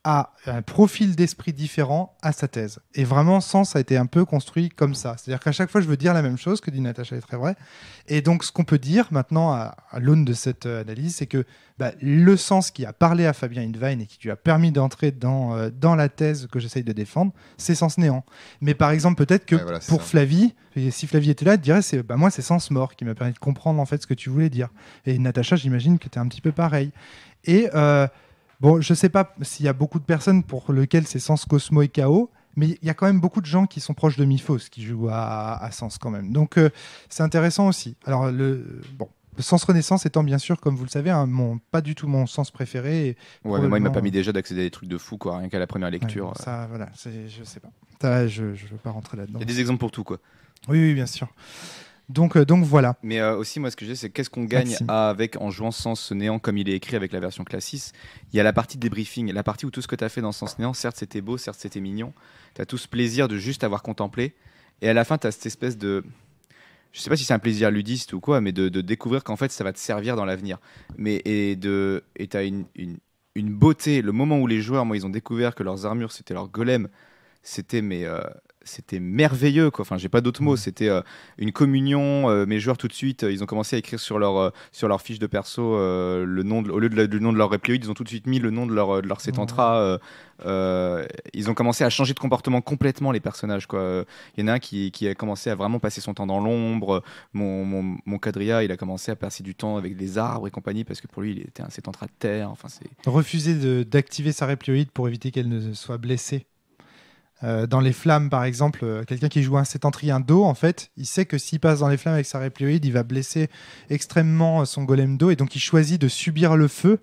à un profil d'esprit différent à sa thèse. Et vraiment, Sens a été un peu construit comme ça. C'est-à-dire qu'à chaque fois, je veux dire la même chose, que dit Natacha est très vrai. Et donc, ce qu'on peut dire maintenant, à l'aune de cette analyse, c'est que le Sens qui a parlé à Fabien Hindwein et qui lui a permis d'entrer dans la thèse que j'essaye de défendre, c'est Sens néant. Mais par exemple, peut-être que pour Flavie, et si Flavie était là, elle dirait, moi, c'est Sens mort qui m'a permis de comprendre en fait ce que tu voulais dire. Et Natacha, j'imagine que tu es un petit peu pareil. Et... bon, je ne sais pas s'il y a beaucoup de personnes pour lesquelles c'est Sens, Cosmo et Chaos, mais il y a quand même beaucoup de gens qui sont proches de Miphos qui jouent à Sens quand même. Donc, c'est intéressant aussi. Alors, le Sens Renaissance étant bien sûr, comme vous le savez, pas du tout mon sens préféré. Ouais, mais moi, il m'a permis déjà d'accéder à des trucs de fou, quoi, rien qu'à la première lecture. Ouais, ça, voilà, je sais pas. Je ne veux pas rentrer là-dedans. Il y a des exemples pour tout, quoi. Oui, bien sûr. Donc voilà. Mais aussi, moi, ce que je dis, c'est qu'est-ce qu'on gagne en jouant Sens néant comme il est écrit avec la version Classis. Il y a la partie débriefing, la partie où tout ce que tu as fait dans Sens néant, certes c'était beau, certes c'était mignon, tu as tout ce plaisir de juste avoir contemplé, et à la fin tu as cette espèce de... Je sais pas si c'est un plaisir ludiste ou quoi, mais de découvrir qu'en fait ça va te servir dans l'avenir. Et tu as une beauté, le moment où les joueurs, moi, ils ont découvert que leurs armures c'était leur golem, c'était merveilleux, quoi. Enfin, j'ai pas d'autres mots. C'était une communion. Mes joueurs, tout de suite, ils ont commencé à écrire sur leur fiche de perso le nom au lieu du nom de leur réplioïde, ils ont tout de suite mis le nom de leur Cetantra. Ils ont commencé à changer de comportement complètement, les personnages, quoi. Il y en a un qui a commencé à vraiment passer son temps dans l'ombre. Mon Quadria, il a commencé à passer du temps avec des arbres et compagnie parce que pour lui, il était un Cetantra de terre. Enfin, refuser d'activer sa réplioïde pour éviter qu'elle ne soit blessée. Dans les flammes, par exemple, quelqu'un qui joue un Sétentrien d'eau, en fait, il sait que s'il passe dans les flammes avec sa réplioïde, il va blesser extrêmement son golem d'eau, et donc il choisit de subir le feu.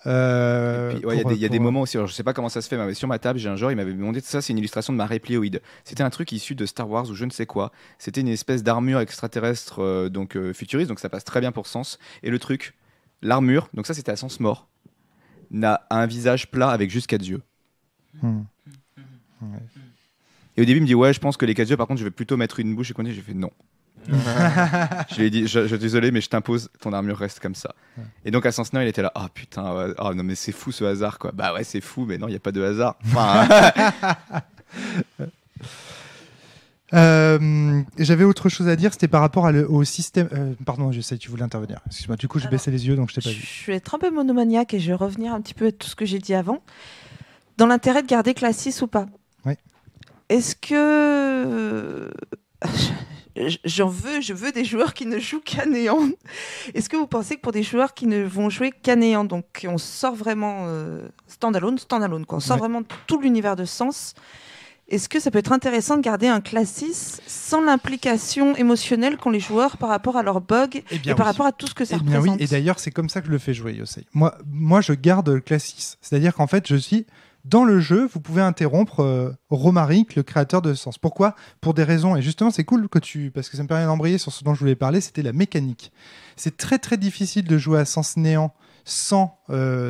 Il y a des moments aussi, alors je sais pas comment ça se fait, mais sur ma table, j'ai un joueur, il m'avait demandé ça, c'est une illustration de ma réplioïde. C'était un truc issu de Star Wars ou je ne sais quoi. C'était une espèce d'armure extraterrestre, futuriste, donc ça passe très bien pour Sens. Et le truc, l'armure, donc ça c'était à Sens mort, n'a un visage plat avec juste 4 yeux. Ouais. Et au début, il me dit ouais, je pense que les 4 yeux, par contre, je vais plutôt mettre une bouche et continuer. J'ai fait non. Je lui ai dit, je désolé, mais je t'impose, ton armure reste comme ça. Ouais. Et donc à Sens néant, il était là, ah putain, non mais c'est fou ce hasard, quoi. Bah ouais, c'est fou, mais non, il n'y a pas de hasard. J'avais autre chose à dire, c'était par rapport au système. Pardon, je sais que tu voulais intervenir. Excuse-moi, du coup, j'ai baissé les yeux, donc je t'ai pas vu. Je vais être un peu monomaniaque et je vais revenir un petit peu à tout ce que j'ai dit avant. Dans l'intérêt de garder Classis ou pas. Oui. Est-ce que je veux des joueurs qui ne jouent qu'à néant. Est-ce que vous pensez que pour des joueurs qui ne vont jouer qu'à néant, donc on sort vraiment standalone, quoi, on sort vraiment tout l'univers de Sens, est-ce que ça peut être intéressant de garder un Classis sans l'implication émotionnelle qu'ont les joueurs par rapport à leurs bugs et par rapport à tout ce que ça représente? Oui. Et d'ailleurs, c'est comme ça que je le fais jouer, Yosei. Moi, je garde le Classis. C'est-à-dire qu'en fait, je suis... Dans le jeu, vous pouvez interrompre Romaric, le créateur de Sens. Pourquoi? Pour des raisons. Et justement, c'est cool parce que ça me permet d'embrayer sur ce dont je voulais parler, c'était la mécanique. C'est très très difficile de jouer à Sens néant sans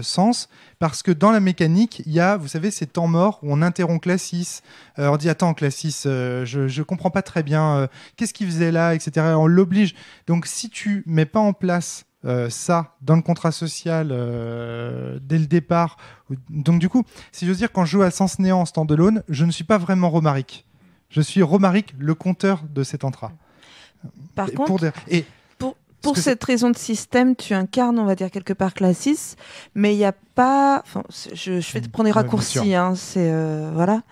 Sens, parce que dans la mécanique, il y a, vous savez, ces temps morts où on interrompt Classis. On dit, attends, Classis, je comprends pas très bien, qu'est-ce qu'il faisait là, etc. On l'oblige. Donc, si tu mets pas en place ça dans le contrat social dès le départ. Donc du coup, si j'ose dire, quand je joue à Sens néant en standalone, je ne suis pas vraiment Romaric. Je suis Romaric, le compteur de cet entra. Par contre, pour cette raison de système, tu incarnes, on va dire, quelque part Classis, mais il n'y a pas... je vais te prendre des raccourcis, voilà.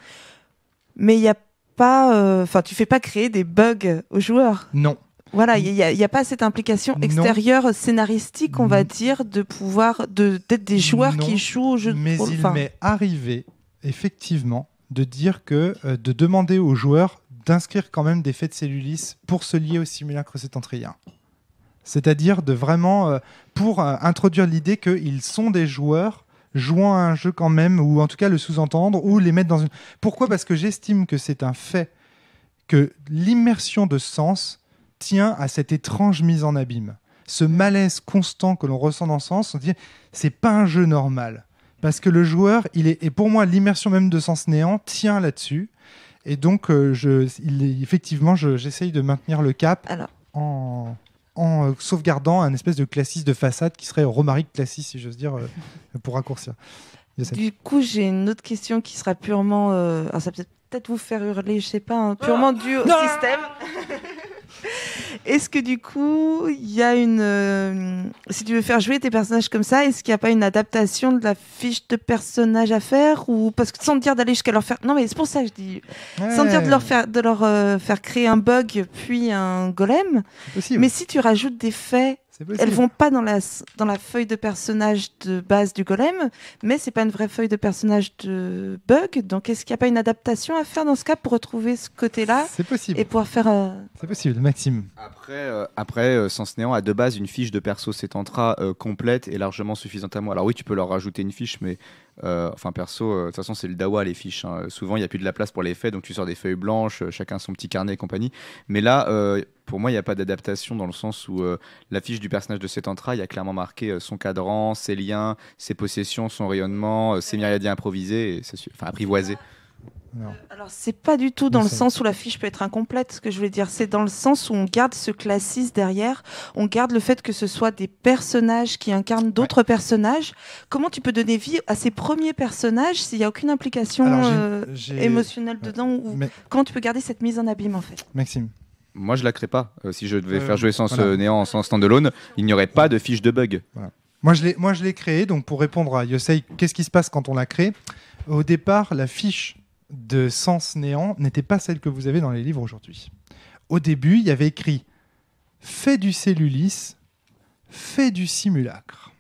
Mais il n'y a pas... tu fais pas créer des bugs aux joueurs. Non. Voilà, il n'y a pas cette implication extérieure scénaristique, on va dire, d'être des joueurs qui jouent au jeu de rôle. Mais il m'est arrivé, effectivement, de dire de demander aux joueurs d'inscrire quand même des faits de cellulis pour se lier au simulacre septentrien. C'est-à-dire de vraiment, pour introduire l'idée qu'ils sont des joueurs jouant à un jeu quand même, ou en tout cas le sous-entendre, ou les mettre dans une... Pourquoi ? Parce que j'estime que c'est un fait que l'immersion de sens tient à cette étrange mise en abîme. Ce malaise constant que l'on ressent dans Sens, on dit c'est pas un jeu normal. Parce que le joueur, et pour moi, l'immersion même de Sens Néant tient là-dessus. Et donc, effectivement, j'essaye de maintenir le cap en sauvegardant un espèce de classiste de façade qui serait Romaric classiste, si j'ose dire, pour raccourcir. Du coup, j'ai une autre question qui sera purement... alors ça peut-être vous faire hurler, je sais pas, purement dû au système. Est-ce que du coup, il y a si tu veux faire jouer tes personnages comme ça, est-ce qu'il n'y a pas une adaptation de la fiche de personnage à faire, ou parce que sans te dire d'aller jusqu'à leur faire... Non, mais c'est pour ça que je dis... Sans te dire de leur faire créer un bug puis un golem. Mais si tu rajoutes des faits, elles vont pas dans la feuille de personnage de base du golem, mais c'est pas une vraie feuille de personnage de bug. Donc est-ce qu'il n'y a pas une adaptation à faire dans ce cas pour retrouver ce côté-là? C'est possible. Et pouvoir faire... C'est possible, Maxime. Après Sens Néant a de base une fiche de perso Settantra complète et largement suffisante à moi. Alors oui, tu peux leur rajouter une fiche, mais perso, de toute façon c'est le dawa les fiches. Souvent il n'y a plus de la place pour les faits, donc tu sors des feuilles blanches, chacun son petit carnet et compagnie. Mais là, pour moi, il n'y a pas d'adaptation dans le sens où la fiche du personnage de Settantra, il y a clairement marqué son cadran, ses liens, ses possessions, son rayonnement, ses myriadiens improvisés, apprivoisés. Alors, c'est pas du tout dans le sens où la fiche peut être incomplète, ce que je voulais dire. C'est dans le sens où on garde ce classisme derrière, on garde le fait que ce soit des personnages qui incarnent d'autres personnages. Comment tu peux donner vie à ces premiers personnages s'il n'y a aucune implication émotionnelle dedans Comment tu peux garder cette mise en abîme, en fait? Maxime. Moi, je la crée pas. Si je devais faire jouer Sens Néant en Sens standalone, il n'y aurait pas de fiche de bug. Voilà. Moi, je l'ai créé. Donc, pour répondre à Yosei, qu'est-ce qui se passe quand on la crée? Au départ, la fiche de Sens Néant n'était pas celle que vous avez dans les livres aujourd'hui. Au début, il y avait écrit « Fait du cellulis, fait du simulacre ».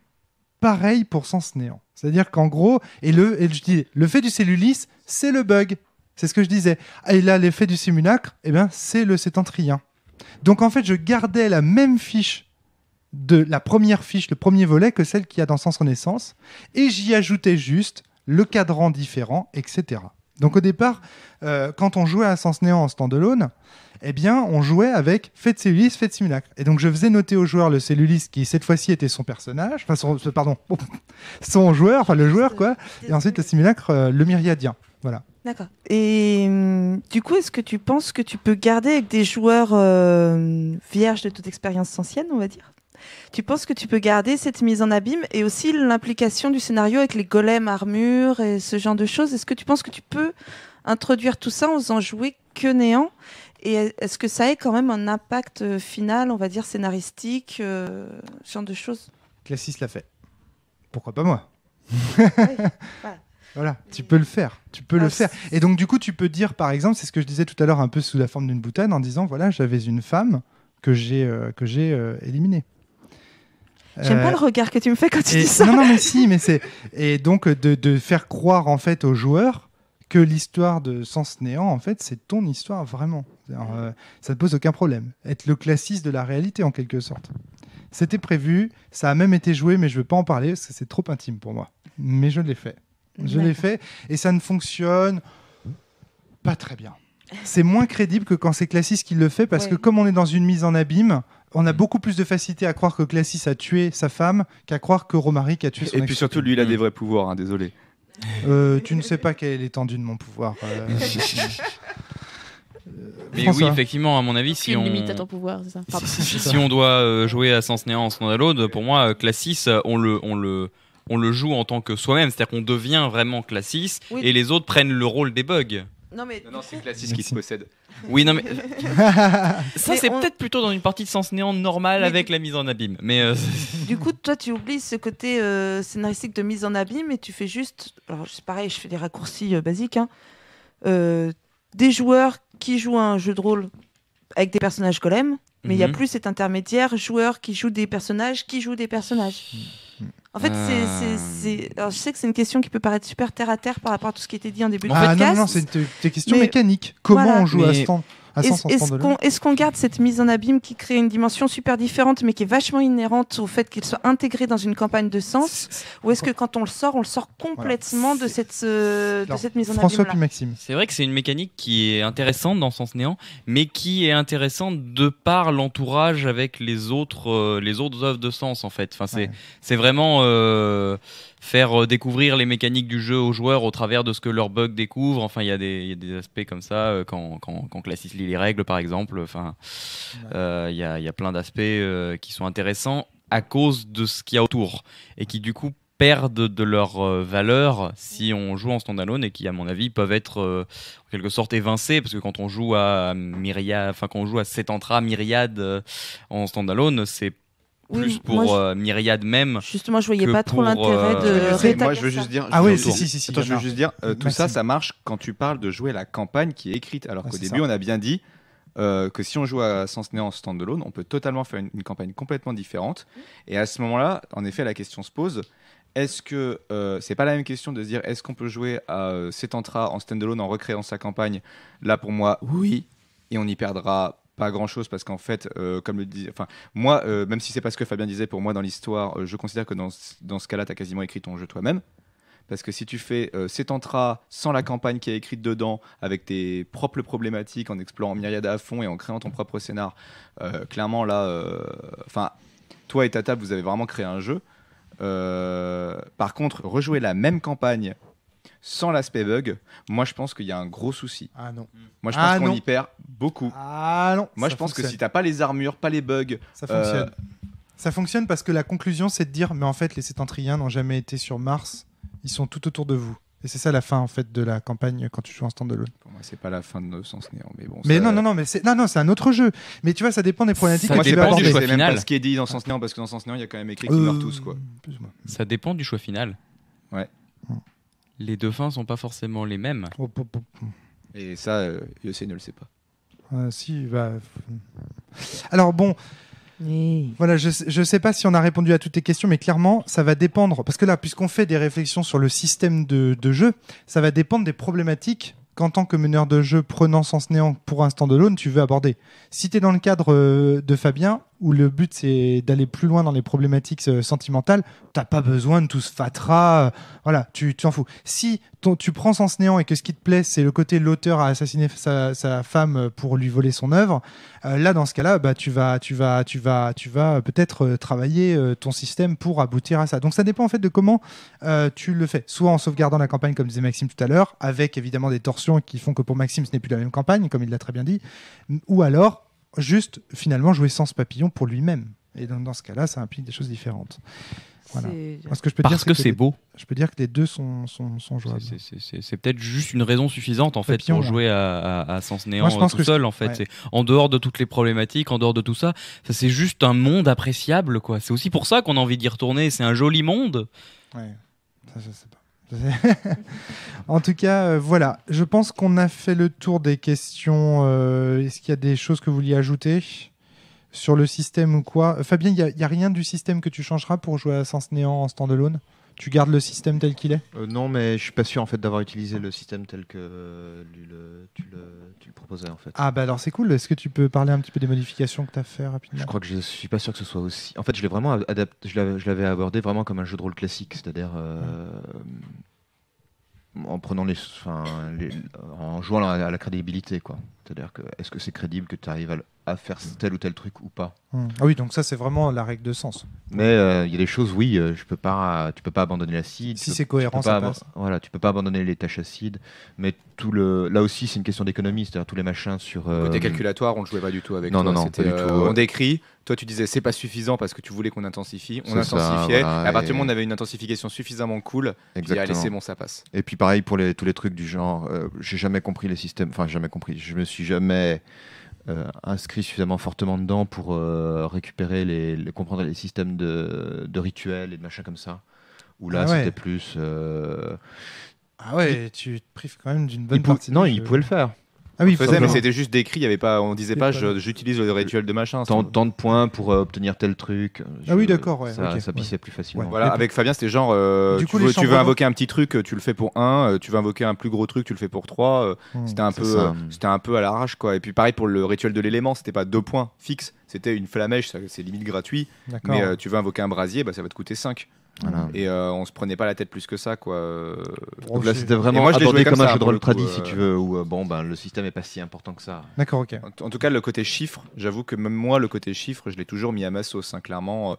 Pareil pour Sens Néant. C'est-à-dire qu'en gros, je dis, le fait du cellulis, c'est le bug. C'est ce que je disais. Et là, l'effet du simulacre, c'est le septentrien. Donc en fait, je gardais la même fiche de la première fiche, le premier volet, que celle qu'il y a dans Sens Renaissance, et j'y ajoutais juste le cadran différent, etc. Donc au départ, quand on jouait à Sens Néant en standalone, on jouait avec fait de cellulis, fait de simulacre. Et donc je faisais noter au joueur le cellulis qui cette fois-ci était son personnage, son joueur, le joueur quoi, et ensuite le simulacre, le myriadien. Voilà. D'accord. Et du coup, est-ce que tu penses que tu peux garder avec des joueurs vierges de toute expérience sensienne, on va dire? Tu penses que tu peux garder cette mise en abîme et aussi l'implication du scénario avec les golems armures et ce genre de choses? Est-ce que tu penses que tu peux introduire tout ça en faisant jouer que Néant? Et est-ce que ça ait quand même un impact final, on va dire, scénaristique, ce genre de choses? Classis l'a fait. Pourquoi pas moi? Oui, voilà. Voilà, tu peux le faire. Le faire. Et donc, du coup, tu peux dire, par exemple, c'est ce que je disais tout à l'heure, un peu sous la forme d'une boutade, en disant, voilà, j'avais une femme que j'ai éliminée. J'aime pas le regard que tu me fais quand tu dis ça. Non, mais si, mais c'est... Et donc, de faire croire, en fait, aux joueurs que l'histoire de Sens Néant, en fait, c'est ton histoire, vraiment. Ça ne pose aucun problème. Être le classiste de la réalité, en quelque sorte. C'était prévu, ça a même été joué, mais je ne veux pas en parler, parce que c'est trop intime pour moi. Mais je l'ai fait. Je l'ai fait, et ça ne fonctionne pas très bien. C'est moins crédible que quand c'est Classis qui le fait, parce que comme on est dans une mise en abîme, on a beaucoup plus de facilité à croire que Classis a tué sa femme qu'à croire que Romaric a tué son ex. Et puis surtout, lui, il a des vrais pouvoirs, désolé. Tu ne sais pas quelle est l'étendue de mon pouvoir. Mais oui, effectivement, à mon avis, si on limite à ton pouvoir, c'est ça. Si on doit jouer à Sens Néant en standalone, pour moi, Classis, on le joue en tant que soi-même, c'est-à-dire qu'on devient vraiment Classis, et les autres prennent le rôle des bugs. Non, c'est Classis qui se possède. Oui, non, mais ça, c'est peut-être plutôt dans une partie de Sens Néant normale avec la mise en abîme. Mais du coup, toi, tu oublies ce côté scénaristique de mise en abîme et tu fais juste. Alors, c'est pareil, je fais des raccourcis basiques. Des joueurs qui jouent à un jeu de rôle avec des personnages golems Mais il y a plus cet intermédiaire joueur qui joue des personnages, En fait, alors, je sais que c'est une question qui peut paraître super terre à terre par rapport à tout ce qui était dit en début de podcast. Non, c'est une question mécanique. Comment on joue à stand? Est-ce qu'on garde cette mise en abîme qui crée une dimension super différente, mais qui est vachement inhérente au fait qu'il soit intégré dans une campagne de sens, ou est-ce que quand on le sort complètement de cette mise en abîme-là? François puis Maxime. C'est vrai que c'est une mécanique qui est intéressante dans Sens Néant, mais qui est intéressante de par l'entourage avec les autres œuvres de Sens en fait. Enfin, c'est vraiment faire découvrir les mécaniques du jeu aux joueurs au travers de ce que leurs bugs découvrent. Enfin, il y a des aspects comme ça quand Classis lit les règles, par exemple. Enfin, il y a plein d'aspects qui sont intéressants à cause de ce qu'il y a autour et qui du coup perdent de leur valeur si on joue en standalone et qui, à mon avis, peuvent être en quelque sorte évincés parce que quand on joue à Settantra, Myriade en standalone, c'est plus pour Myriade même. Justement, je voyais pas trop l'intérêt de rétablir. Moi, je veux juste dire. Ah oui, si. Attends, je veux juste dire, tout ça marche quand tu parles de jouer la campagne qui est écrite. Alors qu'au début, on a bien dit que si on joue à Sens Néant en standalone, on peut totalement faire une campagne complètement différente. Et à ce moment-là, en effet, la question se pose. Est-ce que c'est pas la même question de se dire est-ce qu'on peut jouer à Settantra en standalone en recréant sa campagne? Là, pour moi, oui. Et on y perdra pas grand chose parce qu'en fait, comme le dit, moi, même si c'est pas ce que Fabien disait, pour moi dans l'histoire, je considère que dans ce cas-là, tu as quasiment écrit ton jeu toi-même. Parce que si tu fais Settantra sans la campagne qui est écrite dedans, avec tes propres problématiques, en explorant Myriade à fond et en créant ton propre scénar, clairement là, toi et ta table, vous avez vraiment créé un jeu. Par contre, rejouer la même campagne sans l'aspect bug, moi je pense qu'il y a un gros souci. Ah non. Moi je pense qu'on y perd beaucoup. Ah non. Moi je pense que si t'as pas les armures, pas les bugs, ça fonctionne. Ça fonctionne parce que la conclusion c'est de dire mais en fait les Settantriens n'ont jamais été sur Mars, ils sont tout autour de vous. Et c'est ça la fin en fait de la campagne quand tu joues en standalone. Pour moi c'est pas la fin de Sens Néant, mais bon. Mais ça... c'est un autre jeu. Mais tu vois ça dépend des problématiques. Ça dépend du choix c'est final. Même pas ce qui est dit dans Sens Néant parce que dans Sens Néant il y a quand même écrit qu'ils meurent tous quoi. Ça dépend du choix final. Ouais. Les deux fins sont pas forcément les mêmes. Et ça, IEC ne le sait pas. Alors bon, voilà, je sais pas si on a répondu à toutes tes questions, mais clairement, ça va dépendre. Parce que là, puisqu'on fait des réflexions sur le système de jeu, ça va dépendre des problématiques qu'en tant que meneur de jeu prenant Sens Néant pour un standalone, tu veux aborder. Si tu es dans le cadre de Fabien, où le but c'est d'aller plus loin dans les problématiques sentimentales, t'as pas besoin de tout ce fatras, voilà, tu t'en fous. Si tu prends Sens Néant et que ce qui te plaît c'est le côté l'auteur a assassiné sa femme pour lui voler son œuvre, là dans ce cas-là, tu vas peut-être travailler ton système pour aboutir à ça. Donc ça dépend en fait de comment tu le fais. Soit en sauvegardant la campagne comme disait Maxime tout à l'heure, avec évidemment des torsions qui font que pour Maxime ce n'est plus la même campagne, comme il l'a très bien dit, ou alors juste finalement jouer sans papillon pour lui-même. Et dans ce cas-là, ça implique des choses différentes. Voilà. Ce que je peux dire, que c'est beau. Je peux dire que les deux sont jouables. C'est peut-être juste une raison suffisante en fait papillon, pour jouer à Sens Néant tout seul en fait. Ouais. En dehors de toutes les problématiques, en dehors de tout ça, c'est juste un monde appréciable quoi. C'est aussi pour ça qu'on a envie d'y retourner. C'est un joli monde. Ouais. Ça je sais pas. En tout cas, voilà. Je pense qu'on a fait le tour des questions. Est-ce qu'il y a des choses que vous vouliez ajouter sur le système ou quoi? Fabien, il n'y a rien du système que tu changeras pour jouer à Sens Néant en standalone? Tu gardes le système tel qu'il est? Non, mais je suis pas sûr en fait d'avoir utilisé le système tel que tu le proposais en fait. Ah bah alors c'est cool. Est-ce que tu peux parler un petit peu des modifications que tu as fait rapidement? Je crois que je suis pas sûr que ce soit aussi. En fait, je l'ai vraiment adapté. Je l'avais abordé vraiment comme un jeu de rôle classique, c'est-à-dire en prenant en jouant à la crédibilité quoi. C'est-à-dire que est-ce que c'est crédible que tu arrives à faire tel ou tel truc ou pas. Ah oui, donc ça c'est vraiment la règle de sens. Mais il y a des choses, oui, tu peux pas abandonner l'acide. Si c'est cohérent, ça passe. Voilà, tu peux pas abandonner les tâches acides. Mais là aussi, c'est une question d'économie, c'est-à-dire tous les machins sur. Côté calculatoire, on le jouait pas du tout avec. Non, toi. non, pas du tout. On décrit. Toi, tu disais c'est pas suffisant parce que tu voulais qu'on intensifie. On intensifiait. Voilà, et à partir du moment où on avait une intensification suffisamment cool, c'est bon, ça passe. Et puis pareil pour tous les trucs du genre, j'ai jamais compris les systèmes. Enfin, jamais compris. Je me suis jamais inscrit suffisamment fortement dedans pour récupérer comprendre les systèmes de rituels et de machins comme ça. Où là, c'était plus. Ah ouais, tu te prives quand même d'une bonne partie. Non, il pouvait le faire. Ah oui, mais c'était juste décrit, il y avait pas, on disait pas j'utilise le rituel de machin. Tant de points pour obtenir tel truc. Ah oui, d'accord, ouais. Ça pissait plus facilement. Ouais. Voilà, avec Fabien, c'était genre tu veux invoquer un petit truc, tu le fais pour 1, tu veux invoquer un plus gros truc, tu le fais pour 3. C'était un peu à l'arrache, quoi. Et puis pareil pour le rituel de l'élément, c'était pas 2 points fixes, c'était une flamèche, c'est limite gratuit. Mais tu veux invoquer un brasier, ça va te coûter 5. Voilà. Et on se prenait pas la tête plus que ça, quoi. Donc là, c'était vraiment abordé comme un jeu de rôle tradi, si tu veux, où le système est pas si important que ça. D'accord, ok. En tout cas, le côté chiffre, j'avoue que même moi, le côté chiffre, je l'ai toujours mis à ma sauce. Clairement,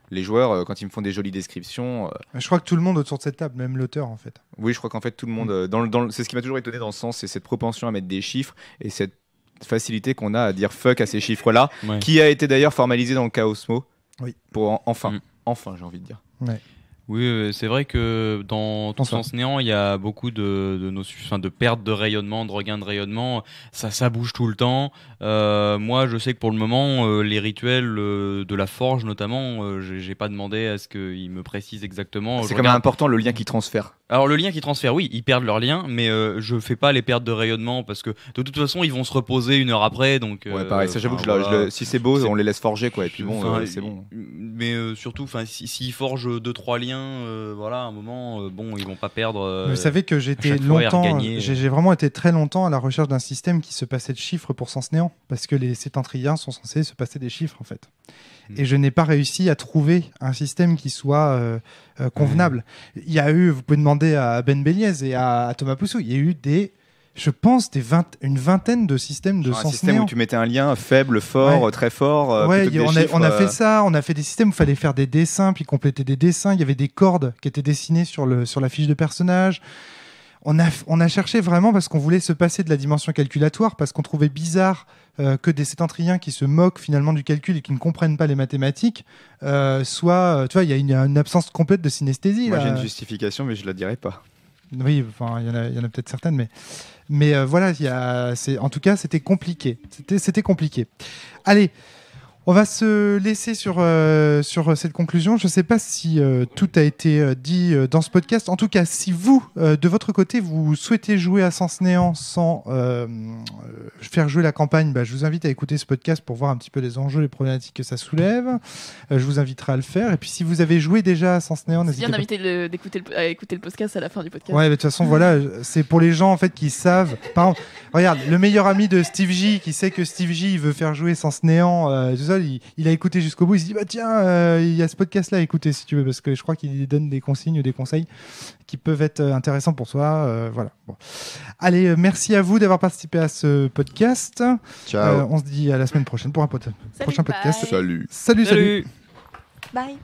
les joueurs, quand ils me font des jolies descriptions. Je crois que tout le monde autour de cette table, même l'auteur, en fait. Oui, je crois qu'en fait, tout le monde. C'est ce qui m'a toujours étonné dans ce sens, c'est cette propension à mettre des chiffres et cette facilité qu'on a à dire fuck à ces chiffres-là, qui a été d'ailleurs formalisé dans le Chaosmo. Oui. Pour enfin, j'ai envie de dire. Ouais. Oui, c'est vrai que dans Tout Sens Néant, il y a beaucoup de pertes de rayonnement, de regains de rayonnement. Ça bouge tout le temps. Moi, je sais que pour le moment, les rituels de la forge, notamment, j'ai pas demandé à ce qu'ils me précisent exactement. C'est quand même important le lien qui transfère. Alors le lien qui transfère, oui, ils perdent leur lien, mais je fais pas les pertes de rayonnement parce que de toute façon, ils vont se reposer 1 heure après. Donc, ouais, pareil. Ça, j'avoue que si c'est beau, on les laisse forger, quoi. Et puis bon, c'est bon. Mais surtout, s'ils forgent 2-3 liens. Voilà, à un moment, ils vont pas perdre. Vous savez que j'ai vraiment été très longtemps à la recherche d'un système qui se passait de chiffres pour Sens Néant, parce que les sétentriens sont censés se passer des chiffres en fait. Et je n'ai pas réussi à trouver un système qui soit convenable. Il y a eu, vous pouvez demander à Ben Béliez et à Thomas Poussou, il y a eu je pense une vingtaine de systèmes de Sens Néant. Un système où tu mettais un lien faible, fort, très fort. Ouais, on a fait ça. On a fait des systèmes où il fallait faire des dessins, puis compléter des dessins. Il y avait des cordes qui étaient dessinées sur la fiche de personnage. On a cherché vraiment parce qu'on voulait se passer de la dimension calculatoire, parce qu'on trouvait bizarre que des sétentriens qui se moquent finalement du calcul et qui ne comprennent pas les mathématiques tu vois, il y a une absence complète de synesthésie. Moi, j'ai une justification, mais je la dirai pas. Oui, enfin, il y en a peut-être certaines, mais voilà, en tout cas, c'était compliqué. C'était compliqué. Allez, on va se laisser sur cette conclusion. Je ne sais pas si tout a été dit dans ce podcast. En tout cas, si vous, de votre côté, vous souhaitez jouer à Sens Néant sans faire jouer la campagne, je vous invite à écouter ce podcast pour voir un petit peu les enjeux, les problématiques que ça soulève. Je vous inviterai à le faire. Et puis, si vous avez joué déjà à Sens Néant, n'hésitez pas. C'est bien d'écouter le podcast à la fin du podcast. Ouais, mais de toute façon, voilà, c'est pour les gens en fait qui savent. Par exemple, regarde, le meilleur ami de Steve J, qui sait que Steve J veut faire jouer Sens Néant, tout ça, il a écouté jusqu'au bout. Il s'est dit tiens, il y a ce podcast-là à écouter si tu veux, parce que je crois qu'il donne des consignes ou des conseils qui peuvent être intéressants pour toi. Voilà. Bon. Allez, merci à vous d'avoir participé à ce podcast. Ciao. On se dit à la semaine prochaine pour un prochain podcast. Salut. Salut. Bye.